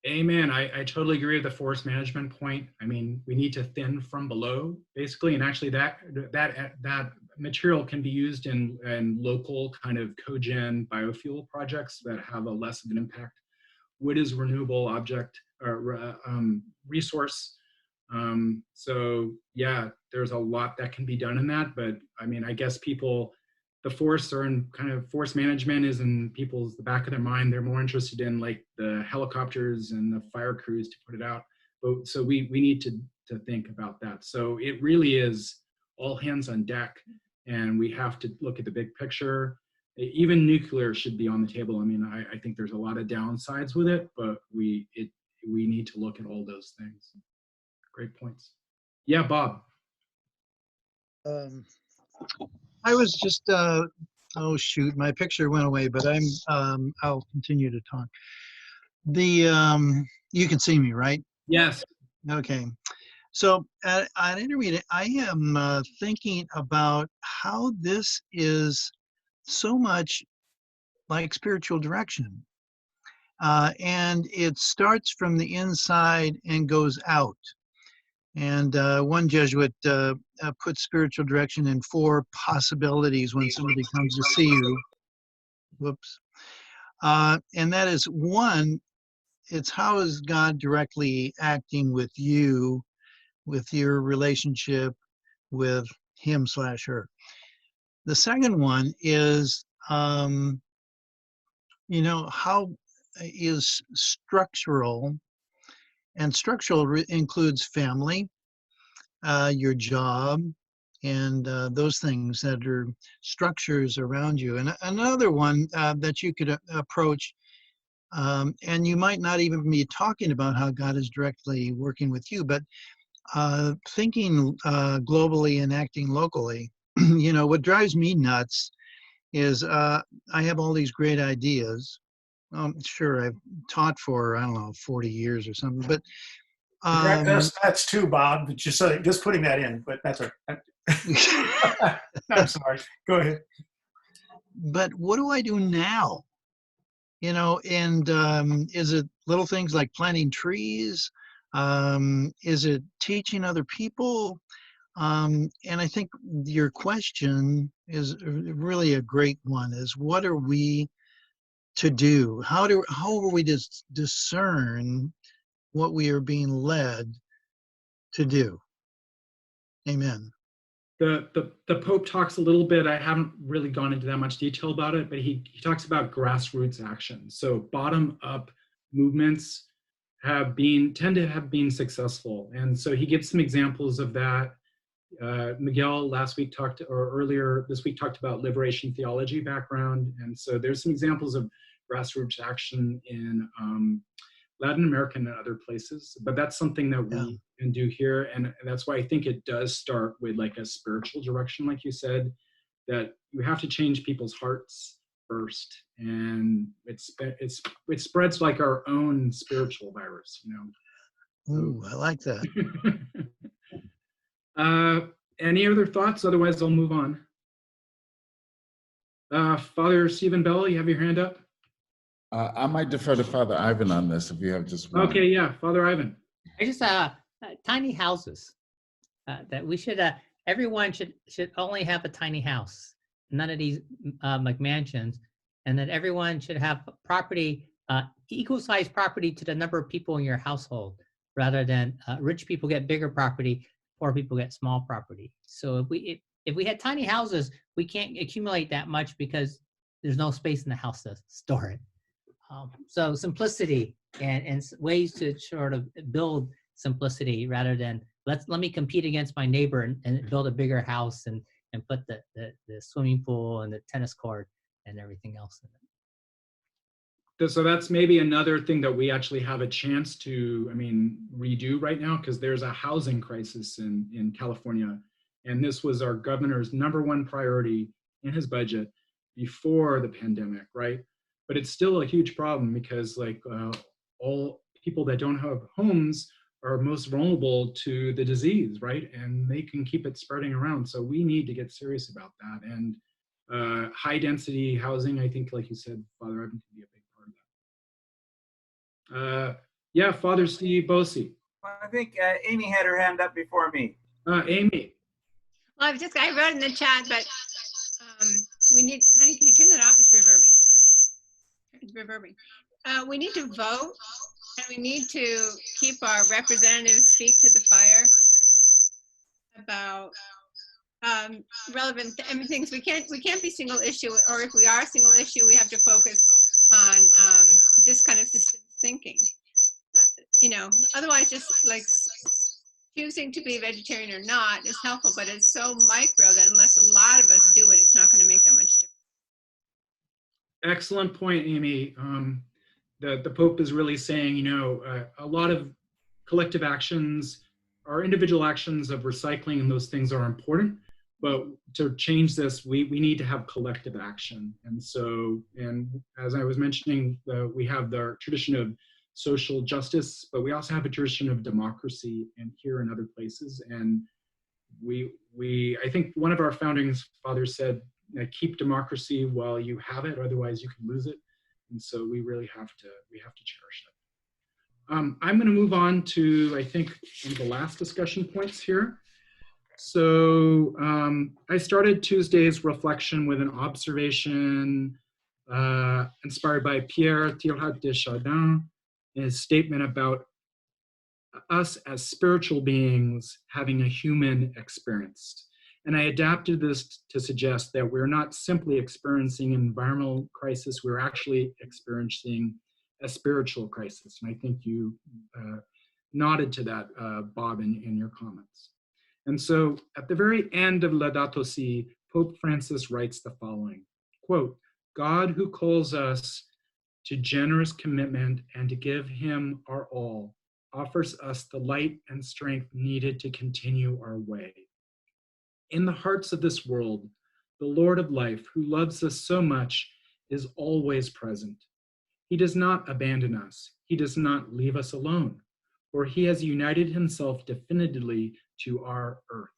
Amen. I totally agree with the forest management point. I mean, we need to thin from below, basically, and actually that material can be used in local kind of cogen biofuel projects that have a less of an impact. Wood is a renewable object or resource. So yeah, there's a lot that can be done in that. But I mean, I guess the forests are in kind of forest management is in the back of their mind. They're more interested in like the helicopters and the fire crews to put it out. But so we need to think about that. So it really is all hands on deck, and we have to look at the big picture. Even nuclear should be on the table. I mean, I think there's a lot of downsides with it, but we need to look at all those things. Great points. Yeah, Bob. I was just, oh shoot, my picture went away, but I'll continue to talk. You can see me, right? Yes. Okay. So at Intermediate, I am thinking about how this is so much like spiritual direction. And it starts from the inside and goes out. And one Jesuit put spiritual direction in 4 possibilities when somebody comes to see you. Whoops. And that is 1, it's how is God directly acting with you, with your relationship with him/her. The second one is, how is structural, and structural includes family, your job, and those things that are structures around you. And another one that you could approach, and you might not even be talking about how God is directly working with you, but thinking globally and acting locally. What drives me nuts is I have all these great ideas. Sure, I've taught for, 40 years or something, but that's too, Bob. Just putting that in, but that's I'm sorry. Go ahead. But what do I do now? And is it little things like planting trees? Is it teaching other people? And I think your question is really a great one, is what are we to do? How are we to discern what we are being led to do? Amen. The Pope talks a little bit, I haven't really gone into that much detail about it, but he talks about grassroots action. So bottom up movements tend to have been successful. And so he gives some examples of that. Miguel earlier this week talked about liberation theology background. And so there's some examples of grassroots action in Latin America and other places, but that's something that we can do here. And that's why I think it does start with like a spiritual direction, like you said, that you have to change people's hearts first. And it spreads like our own spiritual virus, you know. Ooh, I like that. Any other thoughts? Otherwise, I'll move on. Father Stephen Bell, you have your hand up? I might defer to Father Ivan on this if you have just one. Okay, yeah, Father Ivan. I just tiny houses that we should everyone should only have a tiny house, none of these McMansions, and that everyone should have property, equal size property to the number of people in your household, rather than rich people get bigger property, poor people get small property. So if we had tiny houses, we can't accumulate that much because there's no space in the house to store it. So simplicity and ways to sort of build simplicity rather than let me compete against my neighbor and build a bigger house and put the swimming pool and the tennis court and everything else in it. So that's maybe another thing that we actually have a chance to, redo right now, because there's a housing crisis in California. And this was our governor's #1 priority in his budget before the pandemic, right? But it's still a huge problem because all people that don't have homes are most vulnerable to the disease, right? And they can keep it spreading around. So we need to get serious about that. And high density housing, I think, like you said, Father Evan, can be a big part of that. Yeah, Father Steve Bosi. I think Amy had her hand up before me. Amy. Well, I wrote in the chat, but we need, honey, can you turn that off? It's reverbing. We need to vote, and we need to keep our representatives speak to the fire about relevant things. We can't be single issue, or if we are single issue, we have to focus on this kind of systems thinking. Otherwise, just like choosing to be vegetarian or not is helpful, but it's so micro that unless a lot of us do it, it's not going to make that much difference. Excellent point, Amy. The Pope is really saying, a lot of collective actions, our individual actions of recycling and those things are important, but to change this, we need to have collective action. And so, and as I was mentioning, we have the tradition of social justice, but we also have a tradition of democracy and here in other places. And I think one of our founding fathers said, keep democracy while you have it, otherwise you can lose it. And so we really have to cherish it. I'm going to move on to, I think, one of the last discussion points here. So I started Tuesday's reflection with an observation inspired by Pierre Teilhard de Chardin, his statement about us as spiritual beings having a human experience. And I adapted this to suggest that we're not simply experiencing an environmental crisis, we're actually experiencing a spiritual crisis. And I think you nodded to that, Bob, in your comments. And so at the very end of Ladatoucy, Pope Francis writes the following, quote, "God who calls us to generous commitment and to give him our all, offers us the light and strength needed to continue our way. In the hearts of this world, the Lord of life, who loves us so much, is always present. He does not abandon us. He does not leave us alone, for he has united himself definitively to our earth,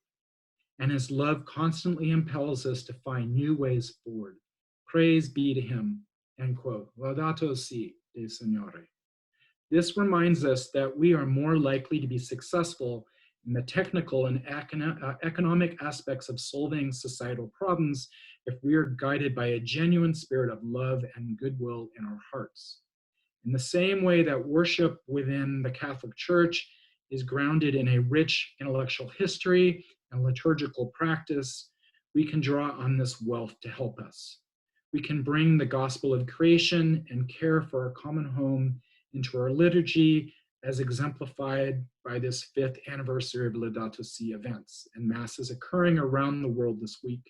and his love constantly impels us to find new ways forward. Praise be to him." End quote. Ladatoucy Signore. This reminds us that we are more likely to be successful in the technical and economic aspects of solving societal problems if we are guided by a genuine spirit of love and goodwill in our hearts. In the same way that worship within the Catholic Church is grounded in a rich intellectual history and liturgical practice, we can draw on this wealth to help us. We can bring the gospel of creation and care for our common home into our liturgy, as exemplified by this 5th anniversary of Ladatoucy events and masses occurring around the world this week.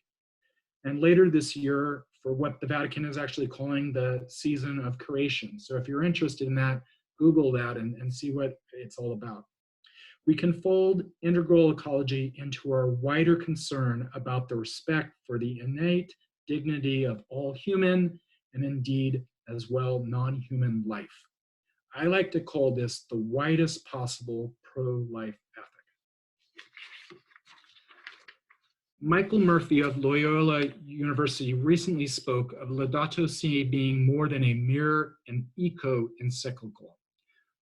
And later this year, for what the Vatican is actually calling the season of creation. So if you're interested in that, Google that and see what it's all about. We can fold integral ecology into our wider concern about the respect for the innate dignity of all human, and indeed as well non-human life. I like to call this the widest possible pro-life ethic. Michael Murphy of Loyola University recently spoke of Ladatoucy being more than a mere and eco-encyclical,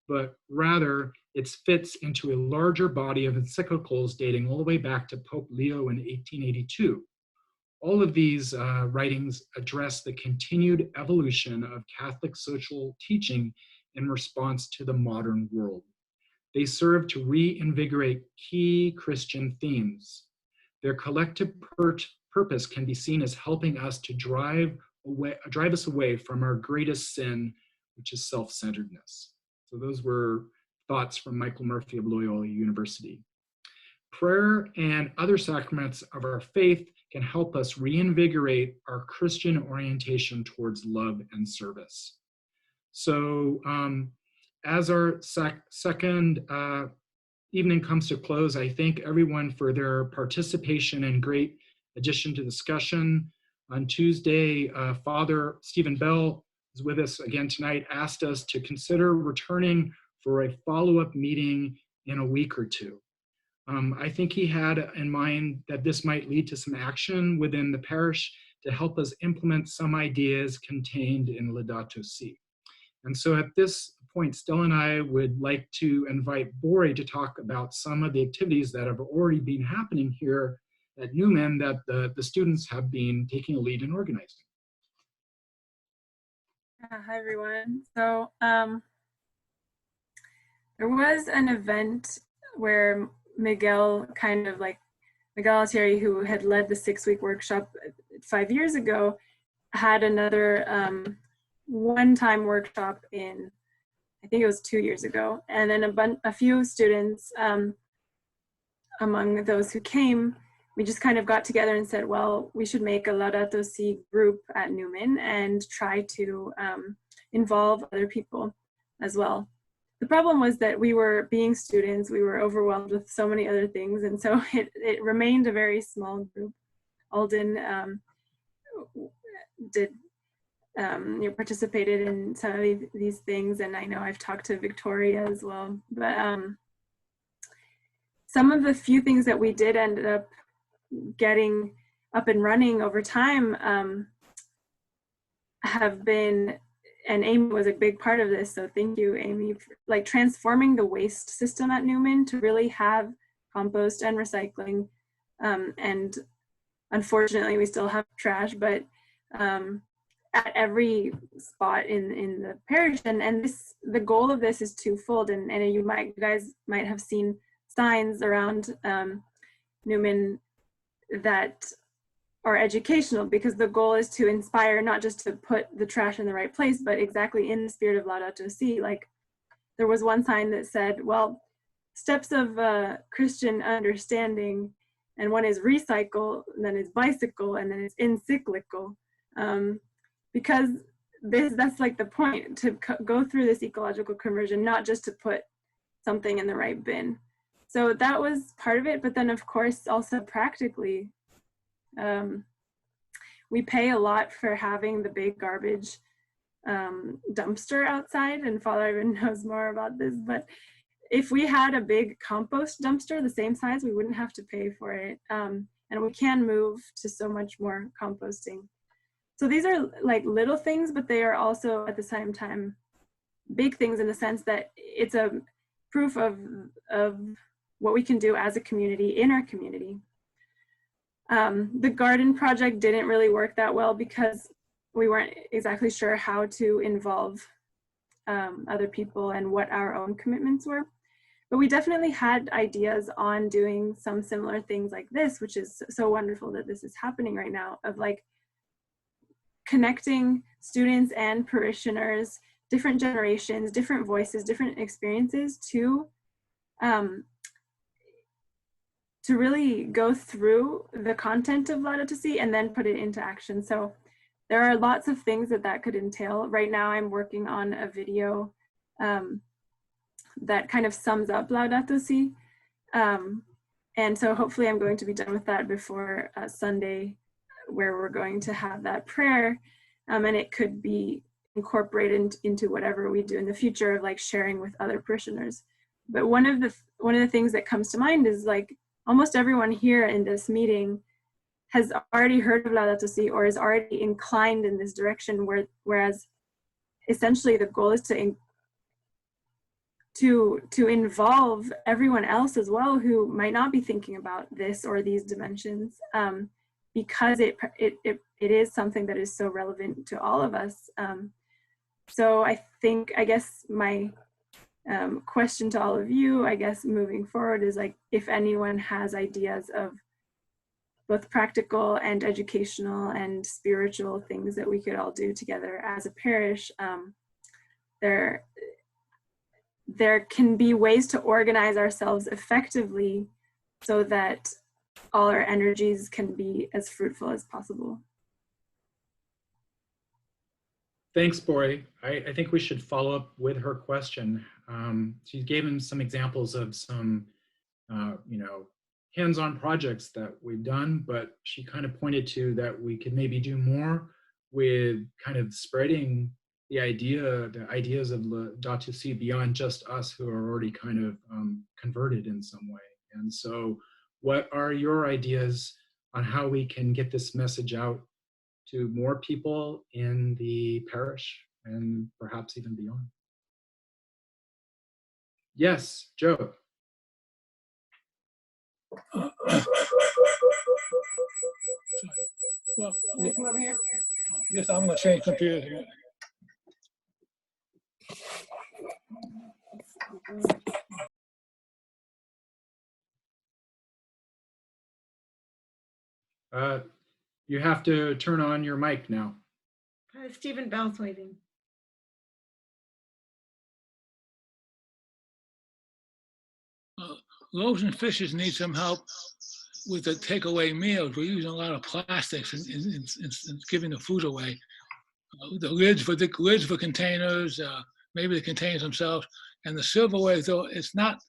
but rather it fits into a larger body of encyclicals dating all the way back to Pope Leo in 1882. All of these writings address the continued evolution of Catholic social teaching in response to the modern world. They serve to reinvigorate key Christian themes. Their collective purpose can be seen as helping us to drive us away from our greatest sin, which is self-centeredness. So those were thoughts from Michael Murphy of Loyola University. Prayer and other sacraments of our faith can help us reinvigorate our Christian orientation towards love and service. So as our second evening comes to close, I thank everyone for their participation and great addition to discussion. On Tuesday, Father Stephen Bell is with us again tonight, asked us to consider returning for a follow-up meeting in a week or two. I think he had in mind that this might lead to some action within the parish to help us implement some ideas contained in Ladatoucy. And so at this point, Stella and I would like to invite Bore to talk about some of the activities that have already been happening here at Newman that the students have been taking a lead in organizing. Hi, everyone. So there was an event where Miguel Altieri, who had led the 6-week workshop 5 years ago, had another one-time workshop in, I think it was 2 years ago. And then a few students among those who came, we just kind of got together and said, well, we should make a Ladatoucy group at Newman and try to involve other people as well. The problem was that we were being students, we were overwhelmed with so many other things, and so it remained a very small group. Alden participated in some of these things, and I know I've talked to Victoria as well. But some of the few things that we did ended up getting up and running over time have been, and Amy was a big part of this, so thank you, Amy, for, like, transforming the waste system at Newman to really have compost and recycling. And unfortunately, we still have trash, but at every spot in the parish. And the goal of this is twofold. And you guys might have seen signs around Newman that are educational, because the goal is to inspire, not just to put the trash in the right place, but exactly in the spirit of Ladatoucy. Like, there was one sign that said, well, steps of Christian understanding, and one is recycle, and then is bicycle, and then it's encyclical. Because that's like the point, to go through this ecological conversion, not just to put something in the right bin. So that was part of it, but then of course also practically, we pay a lot for having the big garbage dumpster outside, and Father even knows more about this, but if we had a big compost dumpster the same size, we wouldn't have to pay for it. And we can move to so much more composting. So these are like little things, but they are also at the same time big things, in the sense that it's a proof of what we can do as a community in our community. The garden project didn't really work that well because we weren't exactly sure how to involve other people and what our own commitments were. But we definitely had ideas on doing some similar things like this, which is so wonderful that this is happening right now, of like connecting students and parishioners, different generations, different voices, different experiences to really go through the content of Ladatoucy and then put it into action. So there are lots of things that could entail. Right now I'm working on a video that kind of sums up Laudatoucy. And so hopefully I'm going to be done with that before Sunday, where we're going to have that prayer. And it could be incorporated into whatever we do in the future of like sharing with other parishioners. But one of the things that comes to mind is like almost everyone here in this meeting has already heard of Ladatoucy or is already inclined in this direction, whereas essentially the goal is to involve everyone else as well who might not be thinking about this or these dimensions, because it is something that is so relevant to all of us. So I guess my question to all of you, I guess moving forward, is like if anyone has ideas of both practical and educational and spiritual things that we could all do together as a parish, there can be ways to organize ourselves effectively so that all our energies can be as fruitful as possible. Thanks, Bori. I think we should follow up with her question. She gave him some examples of some, hands-on projects that we've done, but she kind of pointed to that we could maybe do more with kind of spreading the ideas of Ladatoucy beyond just us who are already kind of converted in some way. And so what are your ideas on how we can get this message out to more people in the parish and perhaps even beyond? Yes, Joe. Well, come over here. Yes, I'm going to change computers again. You have to turn on your mic now. Stephen Bell's waving. Loaves and Fishes need some help with the takeaway meals. We're using a lot of plastics in giving the food away. The lids for containers, maybe the containers themselves, and the silverware, though it's not.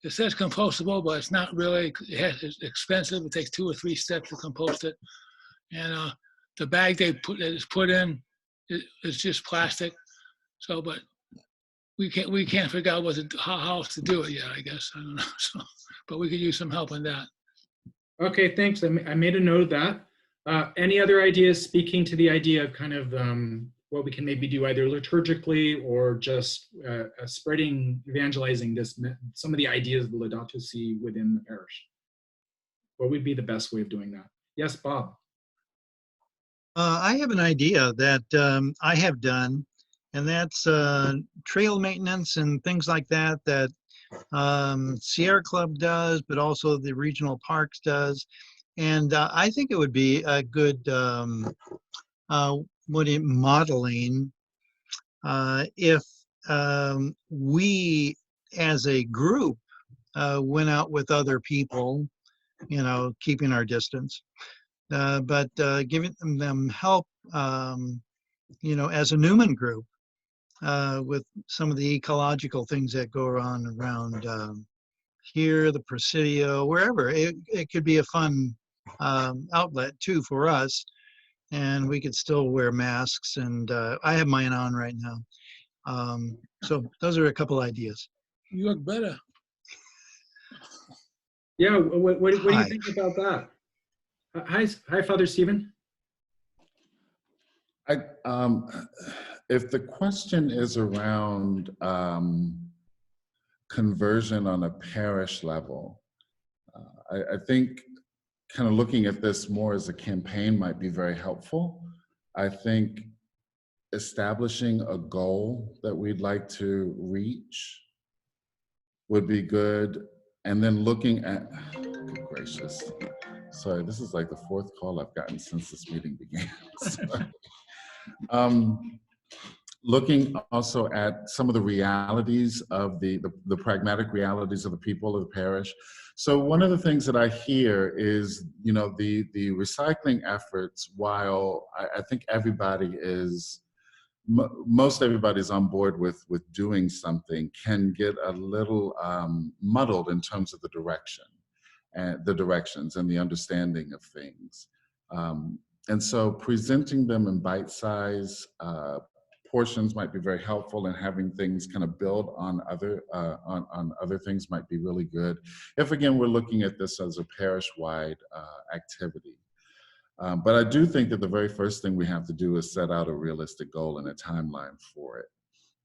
It says compostable, but it's not really. It's expensive. It takes 2 or 3 steps to compost it, and the bag that is put in is just plastic. So, but we can't figure out how else to do it yet. I guess I don't know. So, but we could use some help in that. Okay, thanks. I made a note of that. Any other ideas speaking to the idea of kind of what we can maybe do either liturgically or just spreading, evangelizing some of the ideas of the Ladatoucy within the parish? What would be the best way of doing that? Yes, Bob. I have an idea that I have done, and that's trail maintenance and things like that Sierra Club does, but also the regional parks does. And I think it would be a good modeling if we as a group went out with other people, keeping our distance, but giving them help, as a Newman group with some of the ecological things that go on around here, the Presidio, wherever. It could be a fun outlet too for us, and we could still wear masks, and I have mine on right now. So those are a couple ideas. You look better. Yeah, what do you think about that? Hi, Father Stephen. If the question is around conversion on a parish level. I think kind of looking at this more as a campaign might be very helpful. I think establishing a goal that we'd like to reach would be good. And then looking at, good gracious, sorry, this is like the fourth call I've gotten since this meeting began. Looking also at some of the realities of the pragmatic realities of the people of the parish. So one of the things that I hear is, you know, the recycling efforts, while I think everybody is, most everybody's on board with doing something, can get a little muddled in terms of the direction and the directions and the understanding of things. And so presenting them in bite-sized portions might be very helpful, and having things kind of build on other things might be really good. If again, we're looking at this as a parish-wide activity. But I do think that the very first thing we have to do is set out a realistic goal and a timeline for it,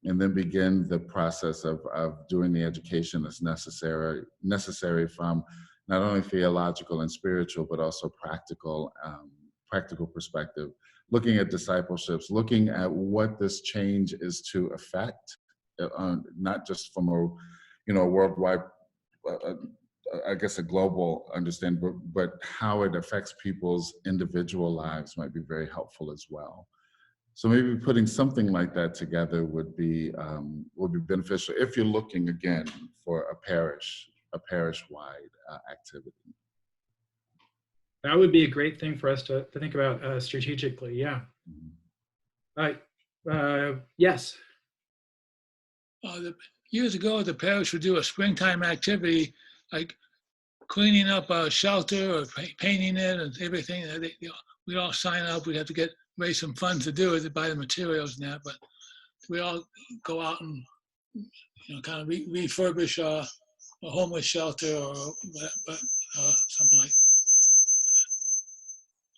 and then begin the process of doing the education that's necessary from not only theological and spiritual, but also practical perspective, looking at discipleships, looking at what this change is to affect, not just from a worldwide, I guess a global understanding, but how it affects people's individual lives might be very helpful as well. So maybe putting something like that together would be beneficial if you're looking again for a parish-wide activity. That would be a great thing for us to think about strategically, yeah. Yes. Years ago, the parish would do a springtime activity, like cleaning up a shelter or painting it and everything. We'd all sign up. We'd have to raise some funds to do it, to buy the materials and that, but we all go out and kind of refurbish a homeless shelter or something like that.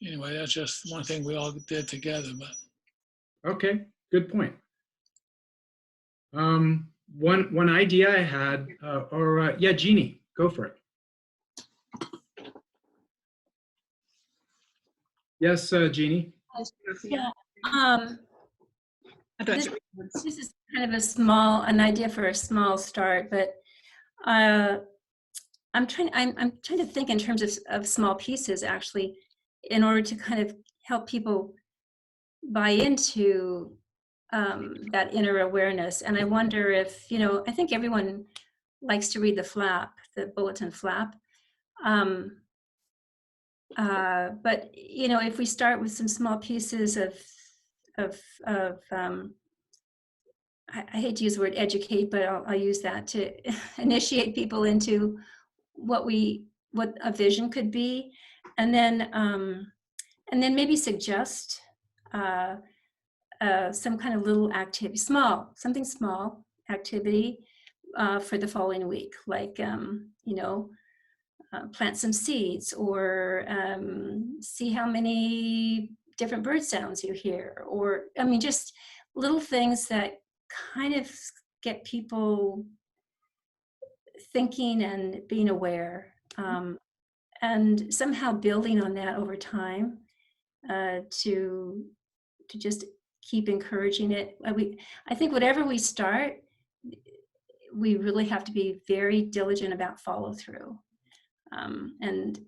Anyway, that's just one thing we all did together. But okay, good point. One idea I had, yeah, Jeannie, go for it. Yes, Jeannie. Yeah. This is kind of an idea for a small start, but I'm trying to think in terms of small pieces, actually, in order to kind of help people buy into that inner awareness. And I wonder if, I think everyone likes to read the bulletin flap. But if we start with some small pieces of I hate to use the word educate, but I'll use that to initiate people into what a vision could be, and then maybe suggest some kind of little activity, something small activity for the following week, like plant some seeds, or see how many different bird sounds you hear, or just little things that kind of get people thinking and being aware, and somehow building on that over time to just keep encouraging it. I think whatever we start, we really have to be very diligent about follow through. And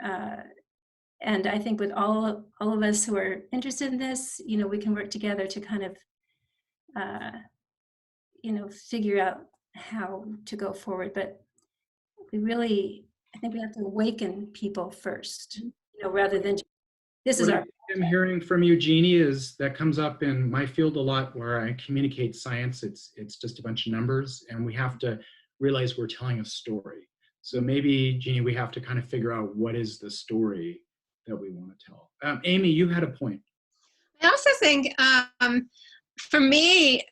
I think with all of us who are interested in this, we can work together to kind of, figure out how to go forward. But I think we have to awaken people first, rather than What I'm hearing from you, Jeannie, is that comes up in my field a lot, where I communicate science. It's just a bunch of numbers, and we have to realize we're telling a story. So maybe, Jeannie, we have to kind of figure out what is the story that we want to tell. Amy, you had a point. I also think, for me,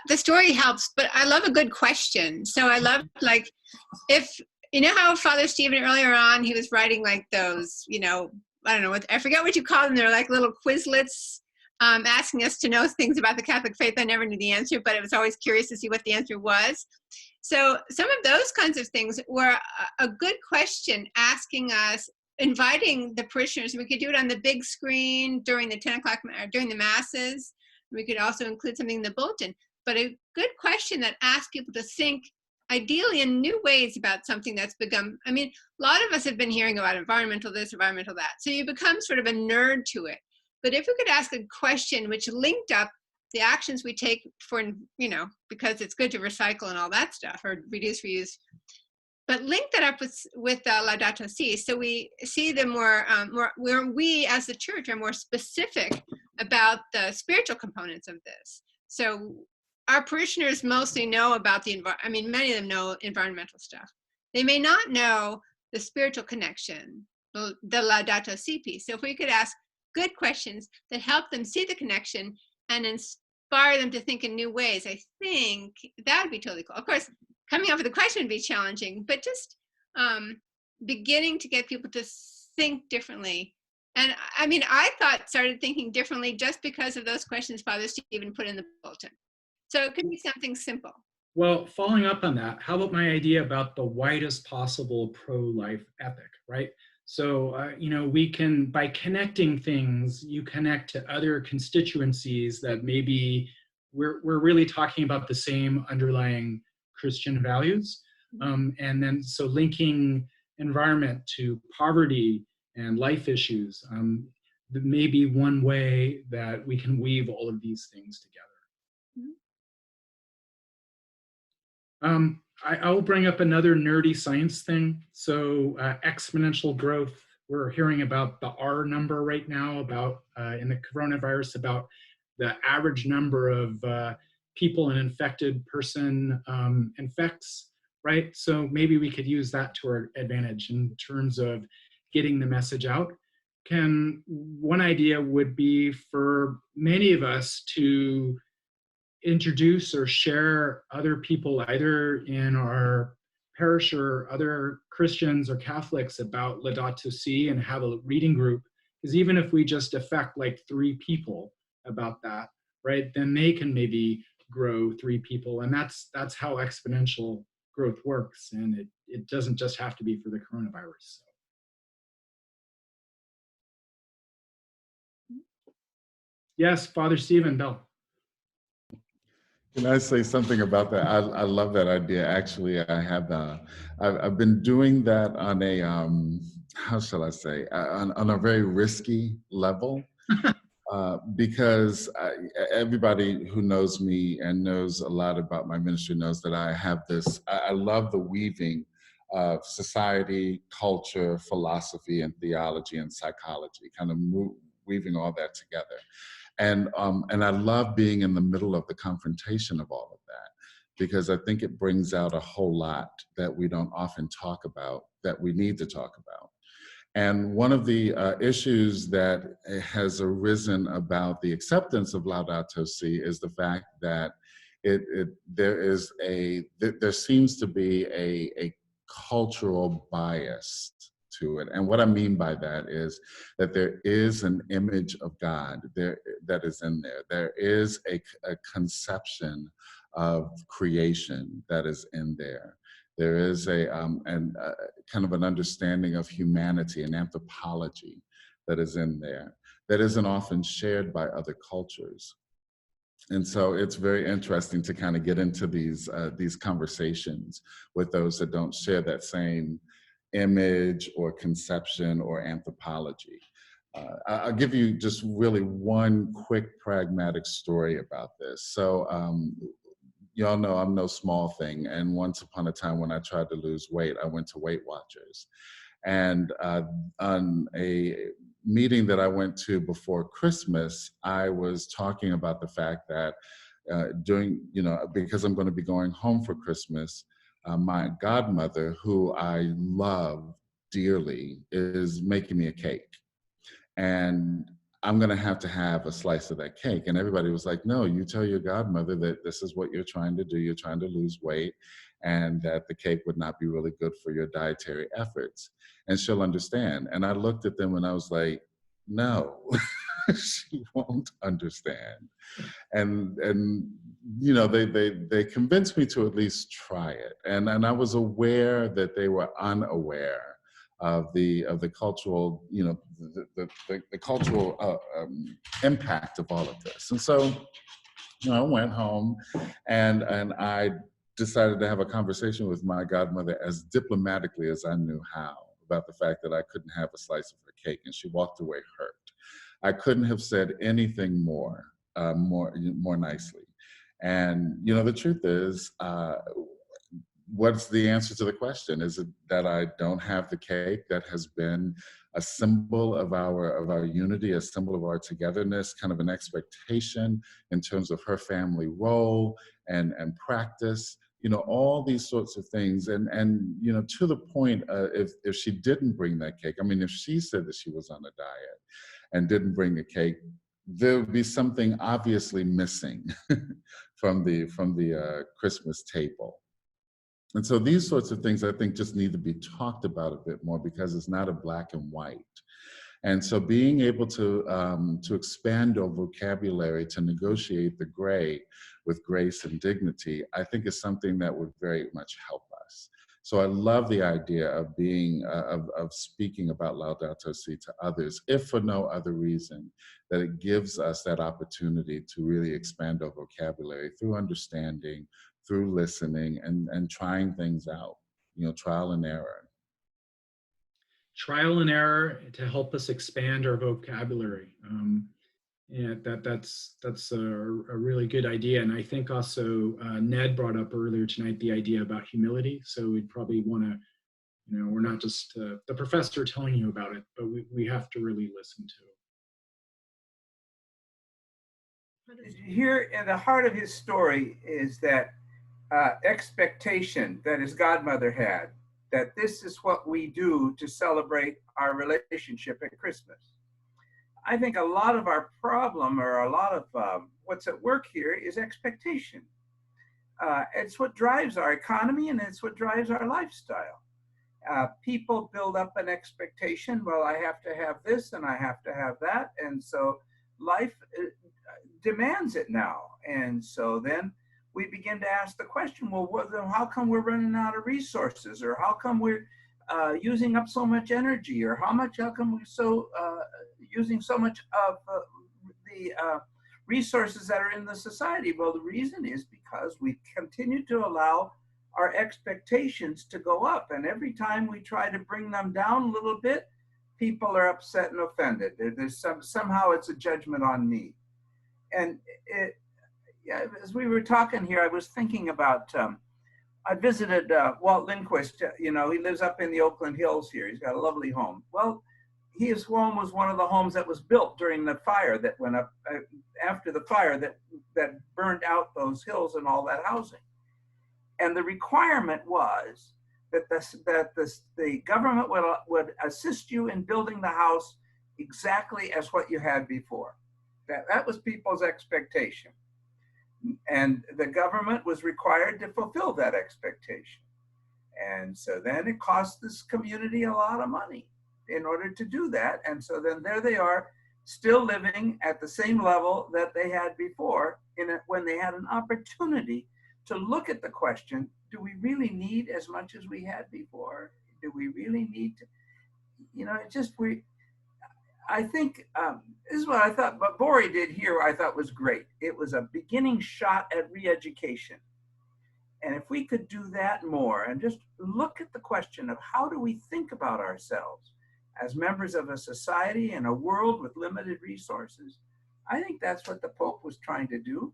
the story helps, but I love a good question. So I love, like, if, how Father Stephen earlier on, he was writing like those, I don't know, I forget what you call them. They're like little Quizlets asking us to know things about the Catholic faith. I never knew the answer, but I was always curious to see what the answer was. So some of those kinds of things were a good question, asking us, inviting the parishioners. We could do it on the big screen during the 10 o'clock, during the masses. We could also include something in the bulletin. But a good question that asks people to think, ideally in new ways, about something that's become, I mean, a lot of us have been hearing about environmental this, environmental that. So you become sort of a nerd to it. But if we could ask a question which linked up the actions we take for, you know, because it's good to recycle and all that stuff, or reduce, reuse, but link that up with Ladatoucy, so we see the where we as the church are more specific about the spiritual components of this. So our parishioners mostly know about many of them know environmental stuff. They may not know the spiritual connection, the Ladatoucy piece. So if we could ask good questions that help them see the connection and inspire them to think in new ways, I think that would be totally cool. Of course, coming up with a question would be challenging, but just beginning to get people to think differently. And I mean, I started thinking differently just because of those questions Father Stephen put in the bulletin. So it could be something simple. Well, following up on that, how about my idea about the widest possible pro-life ethic, right? So, you know, we can, by connecting things, you connect to other constituencies that maybe we're really talking about the same underlying Christian values. And then, so linking environment to poverty and life issues may be one way that we can weave all of these things together. I will bring up another nerdy science thing. So exponential growth, we're hearing about the R number right now about in the coronavirus, about the average number of people an infected person infects, right? So maybe we could use that to our advantage in terms of getting the message out. One idea would be for many of us to introduce or share other people either in our parish or other Christians or Catholics about Ladatoucy and have a reading group. Because even if we just affect like 3 people about that, right, then they can maybe grow 3 people. And that's how exponential growth works. And it doesn't just have to be for the coronavirus. So. Yes, Father Stephen Bell. Can I say something about that? I love that idea. Actually, I've been doing that on a, how shall I say, on a very risky level. Because everybody who knows me and knows a lot about my ministry knows that I have this, I love the weaving of society, culture, philosophy, and theology and psychology, kind of weaving all that together. And I love being in the middle of the confrontation of all of that, because I think it brings out a whole lot that we don't often talk about, that we need to talk about. And one of the issues that has arisen about the acceptance of Ladatoucy is the fact that there seems to be a cultural bias to it. And what I mean by that is that there is an image of God there that is in there. There is a conception of creation that is in there. There is a kind of an understanding of humanity and anthropology that is in there that isn't often shared by other cultures. And so it's very interesting to kind of get into these conversations with those that don't share that same image or conception or anthropology. I'll give you just really one quick pragmatic story about this. So y'all know I'm no small thing. And once upon a time when I tried to lose weight, I went to Weight Watchers. And on a meeting that I went to before Christmas, I was talking about the fact that because I'm going to be going home for Christmas, my godmother, who I love dearly, is making me a cake. And I'm going to have a slice of that cake. And everybody was like, no, you tell your godmother that this is what you're trying to do. You're trying to lose weight, and that the cake would not be really good for your dietary efforts. And she'll understand. And I looked at them and I was like, no, she won't understand. And you know, they convinced me to at least try it. And I was aware that they were unaware of the cultural, you know, the cultural impact of all of this. And so, you know, I went home and I decided to have a conversation with my godmother as diplomatically as I knew how about the fact that I couldn't have a slice of her cake, and she walked away hurt. I couldn't have said anything more nicely. And you know, the truth is, what's the answer to the question? Is it that I don't have the cake that has been a symbol of our unity, a symbol of our togetherness, kind of an expectation in terms of her family role and practice, you know, all these sorts of things. And you know, to the point, if she didn't bring that cake, I mean, if she said that she was on a diet and didn't bring the cake, there would be something obviously missing from the Christmas table. And so these sorts of things, I think, just need to be talked about a bit more, because it's not a black and white. And so being able to expand our vocabulary to negotiate the gray with grace and dignity, I think is something that would very much help us. So I love the idea of being, of speaking about Ladatoucy to others, if for no other reason, that it gives us that opportunity to really expand our vocabulary through understanding, through listening, and trying things out, you know, trial and error. Trial and error to help us expand our vocabulary. Yeah, that's a really good idea. And I think also Ned brought up earlier tonight the idea about humility. So we'd probably want to, you know, we're not just the professor telling you about it, but we have to really listen to it. Here in the heart of his story is that expectation that his godmother had, that this is what we do to celebrate our relationship at Christmas. I think a lot of our problem, or a lot of what's at work here, is expectation. It's what drives our economy, and it's what drives our lifestyle. People build up an expectation, well, I have to have this and I have to have that, and so life demands it now. And so then we begin to ask the question, well, how come we're running out of resources, or how come we're using up so much energy, or how come we're using so much of the resources that are in the society? Well, the reason is because we continue to allow our expectations to go up, and every time we try to bring them down a little bit, people are upset and offended. There's somehow it's a judgment on me. And as we were talking here, I was thinking about, I visited Walt Lindquist. You know, he lives up in the Oakland Hills here. He's got a lovely home. Well, his home was one of the homes that was built during the fire that went up, after the fire that burned out those hills and all that housing. And the requirement was that the government would assist you in building the house exactly as what you had before. That was people's expectation. And the government was required to fulfill that expectation. And so then it cost this community a lot of money in order to do that. And so then there they are, still living at the same level that they had before, when they had an opportunity to look at the question, do we really need as much as we had before? Do we really need to, you know, I think this is what I thought, what Bori did here, I thought was great. It was a beginning shot at re-education. And if we could do that more and just look at the question of how do we think about ourselves as members of a society in a world with limited resources, I think that's what the Pope was trying to do,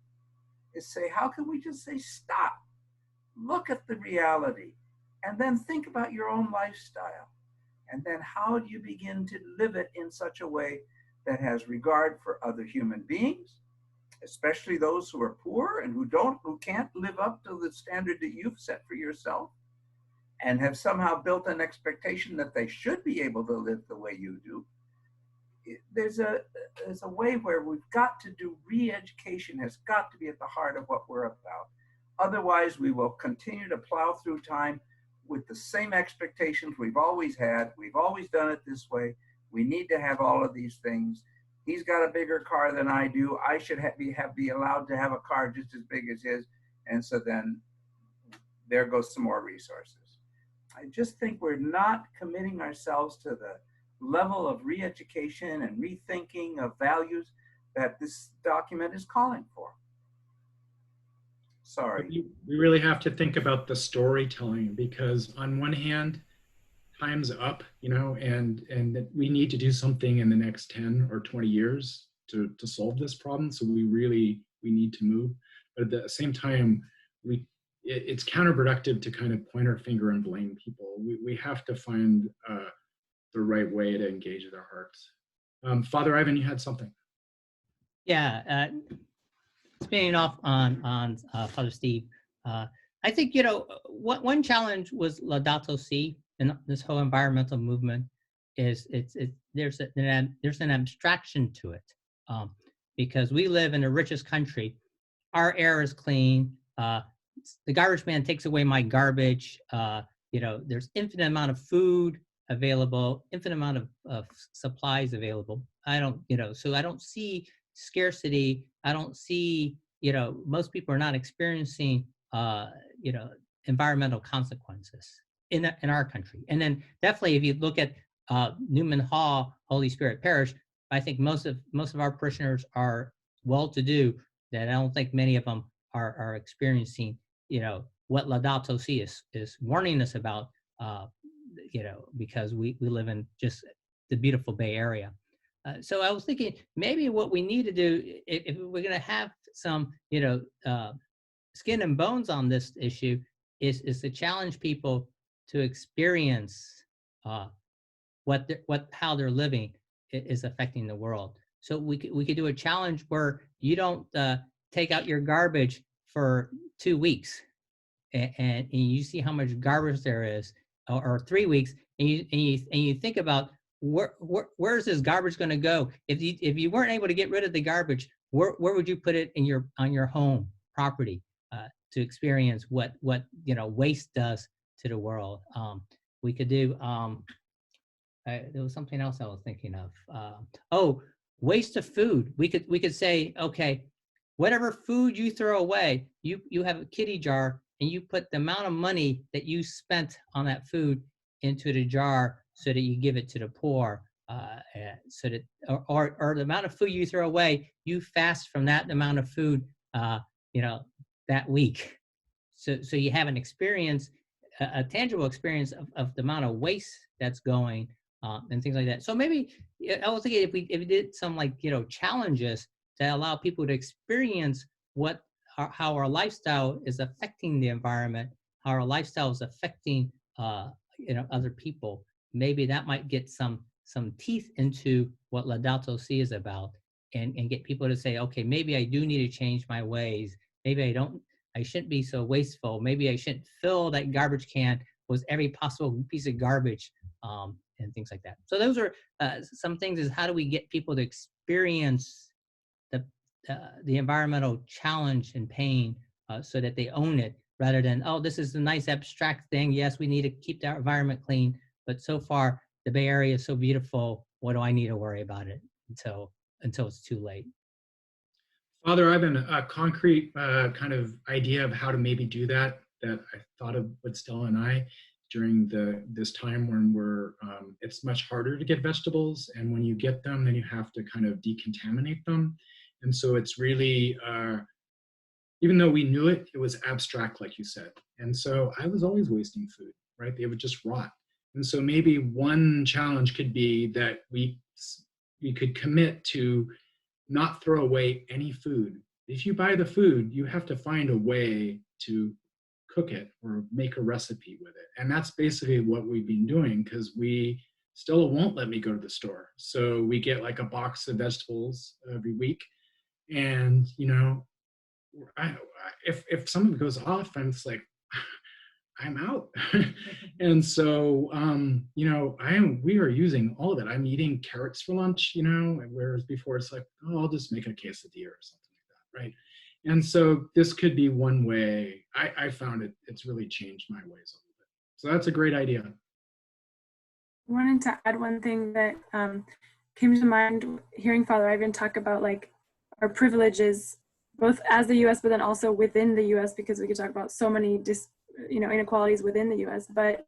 is say, how can we just say, stop, look at the reality, and then think about your own lifestyle. And then how do you begin to live it in such a way that has regard for other human beings, especially those who are poor and who can't live up to the standard that you've set for yourself, and have somehow built an expectation that they should be able to live the way you do. There's a way where we've got to do re-education, has got to be at the heart of what we're about. Otherwise, we will continue to plow through time with the same expectations we've always had. We've always done it this way. We need to have all of these things. He's got a bigger car than I do. I should be allowed to have a car just as big as his. And so then there goes some more resources. I just think we're not committing ourselves to the level of re-education and rethinking of values that this document is calling for. Sorry. We really have to think about the storytelling, because on one hand, time's up, you know, and we need to do something in the next 10 or 20 years to solve this problem. So we need to move. But at the same time, it's counterproductive to kind of point our finger and blame people. We have to find the right way to engage their hearts. Father Ivan, you had something. Yeah, spinning off on Father Steve, I think, you know, one challenge was Ladatoucy and this whole environmental movement is there's an abstraction to it, because we live in the richest country. Our air is clean. The garbage man takes away my garbage. You know, there's infinite amount of food available, infinite amount of supplies available. So I don't see scarcity. I don't see, you know, most people are not experiencing, you know, environmental consequences in our country. And then definitely if you look at Newman Hall, Holy Spirit Parish, I think most of our parishioners are well-to-do, that I don't think many of them are experiencing, you know, what Ladatoucy is warning us about, you know, because we live in just the beautiful Bay Area. So I was thinking maybe what we need to do, if we're going to have some, you know, skin and bones on this issue, is to challenge people to experience how they're living is affecting the world. So we could do a challenge where you don't take out your garbage for 2 weeks, and you see how much garbage there is, or 3 weeks, and you think about where's this garbage going to go? If you weren't able to get rid of the garbage, where would you put it on your home property to experience what you know waste does to the world? We could do. There was something else I was thinking of. Waste of food. We could say, okay, whatever food you throw away, you have a kitty jar, and you put the amount of money that you spent on that food into the jar, so that you give it to the poor, so that or the amount of food you throw away, you fast from that amount of food, you know, that week. So you have an experience, a tangible experience of the amount of waste that's going, and things like that. So maybe I was thinking if we did some, like, you know, challenges to allow people to experience how our lifestyle is affecting the environment, how our lifestyle is affecting you know, other people. Maybe that might get some teeth into what Ladatoucy is about, and get people to say, okay, maybe I do need to change my ways. Maybe I shouldn't be so wasteful. Maybe I shouldn't fill that garbage can with every possible piece of garbage, and things like that. So those are some things, is how do we get people to experience the environmental challenge and pain, so that they own it, rather than, oh, this is a nice abstract thing. Yes, we need to keep our environment clean, but so far the Bay Area is so beautiful. What do I need to worry about it until it's too late? Father, I've been a concrete kind of idea of how to maybe do that I thought of with Stella and I during this time when it's much harder to get vegetables, and when you get them, then you have to kind of decontaminate them. And so it's really, even though we knew it, it was abstract, like you said. And so I was always wasting food, right? They would just rot. And so maybe one challenge could be that we could commit to not throw away any food. If you buy the food, you have to find a way to cook it or make a recipe with it. And that's basically what we've been doing, because Stella won't let me go to the store. So we get like a box of vegetables every week. And, you know, if something goes off, I'm just like, I'm out. And so, you know, we are using all of it. I'm eating carrots for lunch, you know, whereas before it's like, oh, I'll just make a quesadilla or something like that, right? And so this could be one way. I found it's really changed my ways a little bit. So that's a great idea. I wanted to add one thing that came to mind hearing Father Ivan talk about like our privileges, both as the U.S. but then also within the U.S. because we could talk about so many inequalities within the U.S. But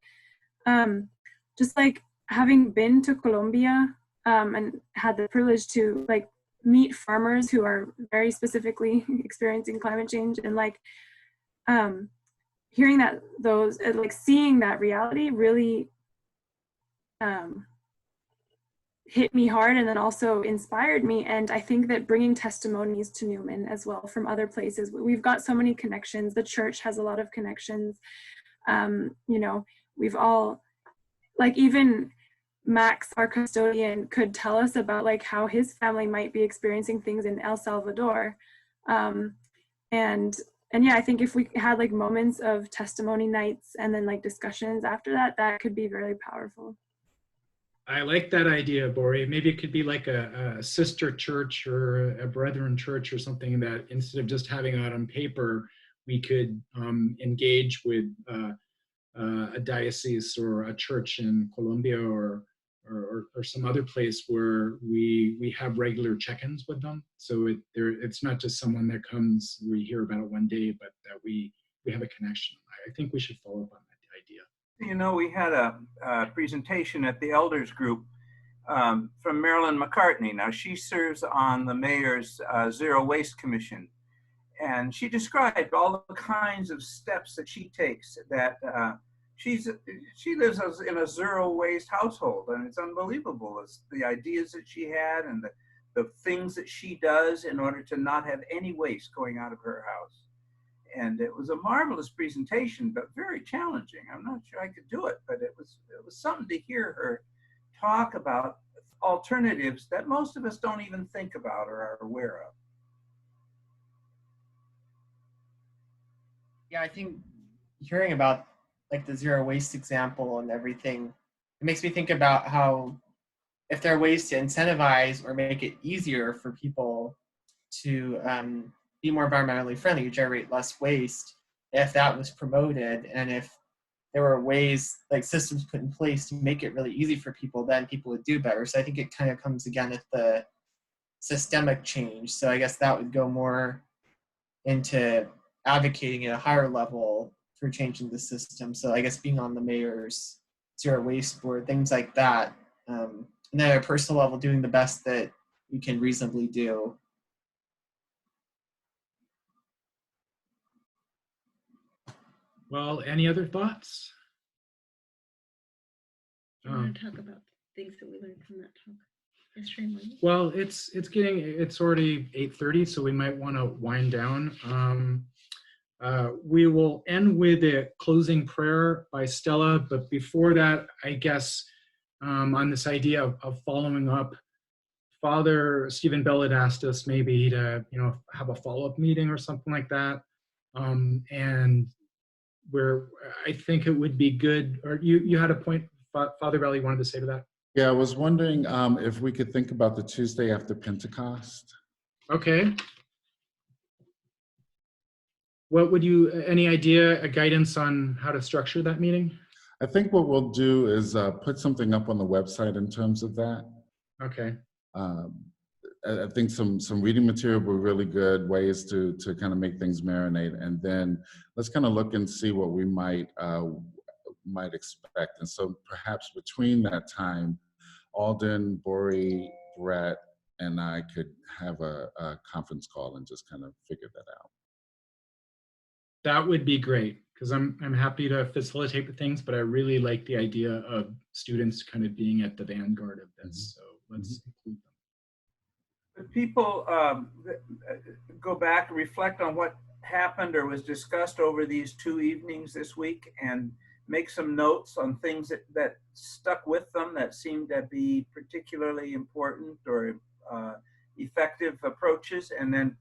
just like having been to Colombia and had the privilege to like meet farmers who are very specifically experiencing climate change, and like hearing that like seeing that reality really hit me hard, and then also inspired me. And I think that bringing testimonies to Newman as well from other places, we've got so many connections. The church has a lot of connections. We've all, like even Max, our custodian, could tell us about like how his family might be experiencing things in El Salvador. And yeah, I think if we had like moments of testimony nights and then like discussions after that, that could be very powerful. I like that idea, Bori. Maybe it could be like a sister church or a brethren church or something, that instead of just having it on paper, we could engage with a diocese or a church in Colombia or some other place where we have regular check-ins with them. So it's not just someone that comes, we hear about it one day, but that we have a connection. I think we should follow up on that idea. You know, we had a presentation at the elders group from Marilyn McCartney. Now, she serves on the mayor's Zero Waste Commission. And she described all the kinds of steps that she takes, that she lives in a zero waste household, and it's unbelievable. It's the ideas that she had and the things that she does in order to not have any waste going out of her house. And it was a marvelous presentation, but very challenging. I'm not sure I could do it, but it was something to hear her talk about alternatives that most of us don't even think about or are aware of. Yeah, I think hearing about like the zero waste example and everything, it makes me think about how if there are ways to incentivize or make it easier for people to be more environmentally friendly, generate less waste, if that was promoted, and if there were ways, like systems put in place to make it really easy for people, then people would do better. So I think it kind of comes again at the systemic change. So I guess that would go more into advocating at a higher level for changing the system. So I guess being on the mayor's zero waste board, things like that. And then at a personal level, doing the best that we can reasonably do. Well, any other thoughts? I want to talk about things that we learned from that talk yesterday morning. Well, it's already 8:30, so we might want to wind down. We will end with a closing prayer by Stella, but before that, I guess on this idea of following up, Father Stephen Bell had asked us maybe to have a follow-up meeting or something like that, and where I think it would be good. Or you had a point, Father Bell, you wanted to say to that? Yeah, I was wondering if we could think about the Tuesday after Pentecost. Okay. What would any idea, a guidance on how to structure that meeting? I think what we'll do is put something up on the website in terms of that. Okay. I think some reading material were really good, ways to kind of make things marinate, and then let's kind of look and see what we might expect. And so perhaps between that time, Alden, Bori, Brett, and I could have a conference call and just kind of figure that out. That would be great, because I'm happy to facilitate the things, but I really like the idea of students kind of being at the vanguard of this. So let's include them. People go back and reflect on what happened or was discussed over these 2 evenings this week, and make some notes on things that stuck with them, that seemed to be particularly important or effective approaches. And then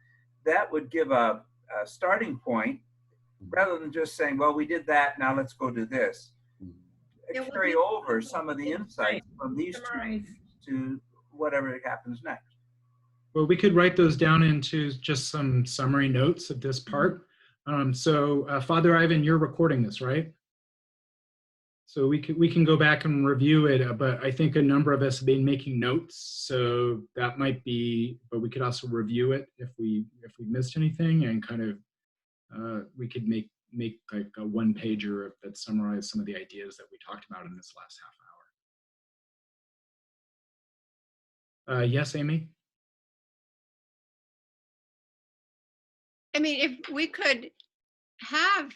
that would give a starting point, rather than just saying, well, we did that, now let's go do this. Carry over some of the insights from these two to whatever happens next. Well, we could write those down into just some summary notes of this part. So Father Ivan, you're recording this, right? So we can go back and review it, but I think a number of us have been making notes, so that might be, but we could also review it if we missed anything, and kind of we could make like a one pager that summarized some of the ideas that we talked about in this last half hour. Yes, Amy? I mean, if we could have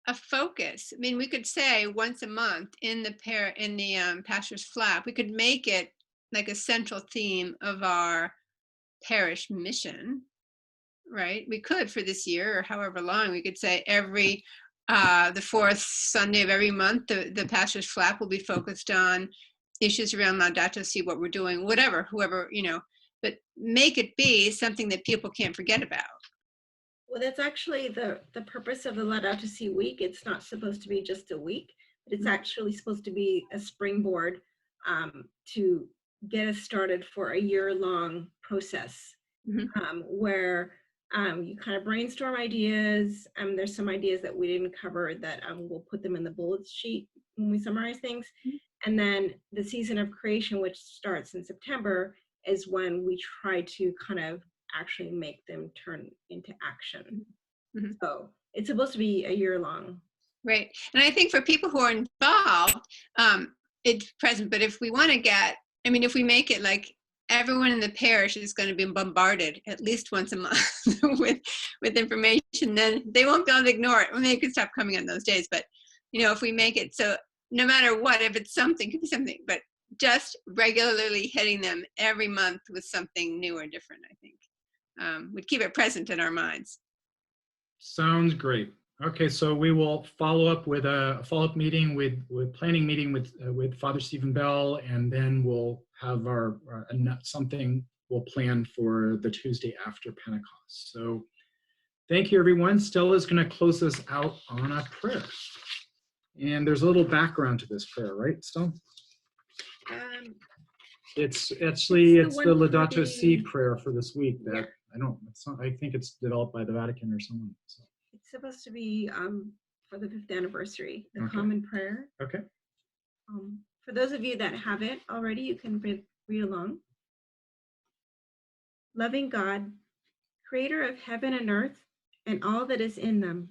a focus, I mean, we could say once a month in the pastor's flap, we could make it like a central theme of our parish mission, right? We could for this year or however long. We could say every the fourth Sunday of every month, the pastor's flap will be focused on issues around Laudato, see what we're doing, whatever, whoever, you know, but make it be something that people can't forget about. Well, that's actually the purpose of the Ladatoucy week. It's not supposed to be just a week, but it's actually supposed to be a springboard to get us started for a year-long process where you kind of brainstorm ideas. There's some ideas that we didn't cover that we'll put them in the bullets sheet when we summarize things. And then the season of creation, which starts in September, is when we try to kind of actually make them turn into action. So it's supposed to be a year long. Right. And I think for people who are involved, it's present, but if we want to get, I mean, if we make it like everyone in the parish is going to be bombarded at least once a month with information, then they won't be able to ignore it. I mean, they could stop coming on those days, but you know, if we make it so no matter what, if it's something, it could be something, but just regularly hitting them every month with something new or different, I think. Would keep it present in our minds. Sounds great. Okay, so we will follow up with a follow-up meeting with planning meeting with Father Stephen Bell, and then we'll have our something we'll plan for the Tuesday after Pentecost. So thank you, everyone. Stella's going to close us out on a prayer, and there's a little background to this prayer, right, Stella? It's actually it's the Ladatoucy prayer for this week. That I think it's developed by the Vatican or someone. So. It's supposed to be for the 5th anniversary, the Common Prayer. Okay. For those of you that have it already, you can read along. Loving God, creator of heaven and earth and all that is in them,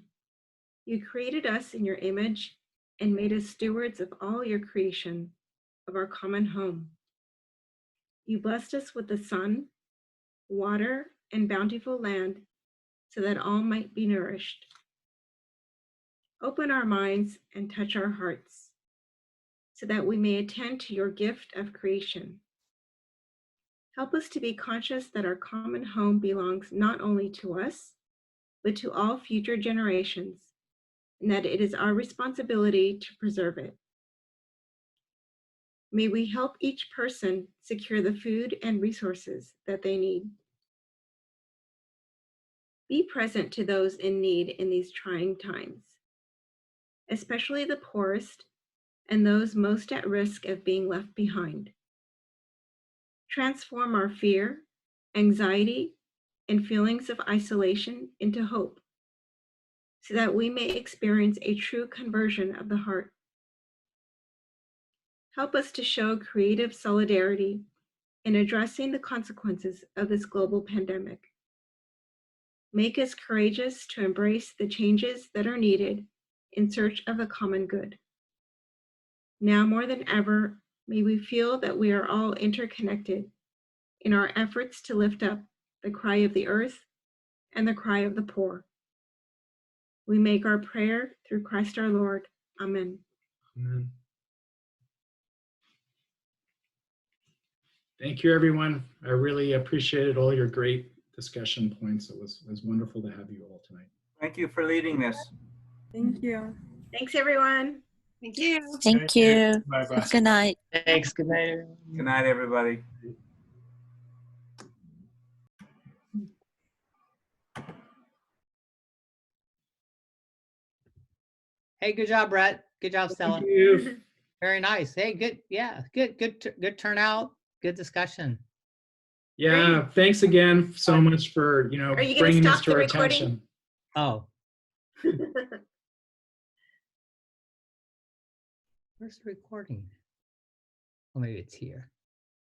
you created us in your image and made us stewards of all your creation, of our common home. You blessed us with the sun, water, and bountiful land, so that all might be nourished. Open our minds and touch our hearts, so that we may attend to your gift of creation. Help us to be conscious that our common home belongs not only to us, but to all future generations, and that it is our responsibility to preserve it. May we help each person secure the food and resources that they need. Be present to those in need in these trying times, especially the poorest and those most at risk of being left behind. Transform our fear, anxiety, and feelings of isolation into hope, so that we may experience a true conversion of the heart. Help us to show creative solidarity in addressing the consequences of this global pandemic. Make us courageous to embrace the changes that are needed in search of a common good. Now more than ever, may we feel that we are all interconnected in our efforts to lift up the cry of the earth and the cry of the poor. We make our prayer through Christ our Lord. Amen. Amen. Thank you, everyone. I really appreciated all your great discussion points. It was wonderful to have you all tonight. Thank you for leading this. Thank you. Thanks, everyone. Thank you. Thank you. Bye-bye. Good night. Thanks. Good night, everyone. Good night, everybody. Hey, good job, Brett. Good job, Stella. Thank you. Very nice. Hey, good. Yeah, good turnout. Good discussion. Yeah, thanks again so much for Are you gonna bringing this stop to the our recording? attention. Oh. Where's the recording? Oh, maybe it's here.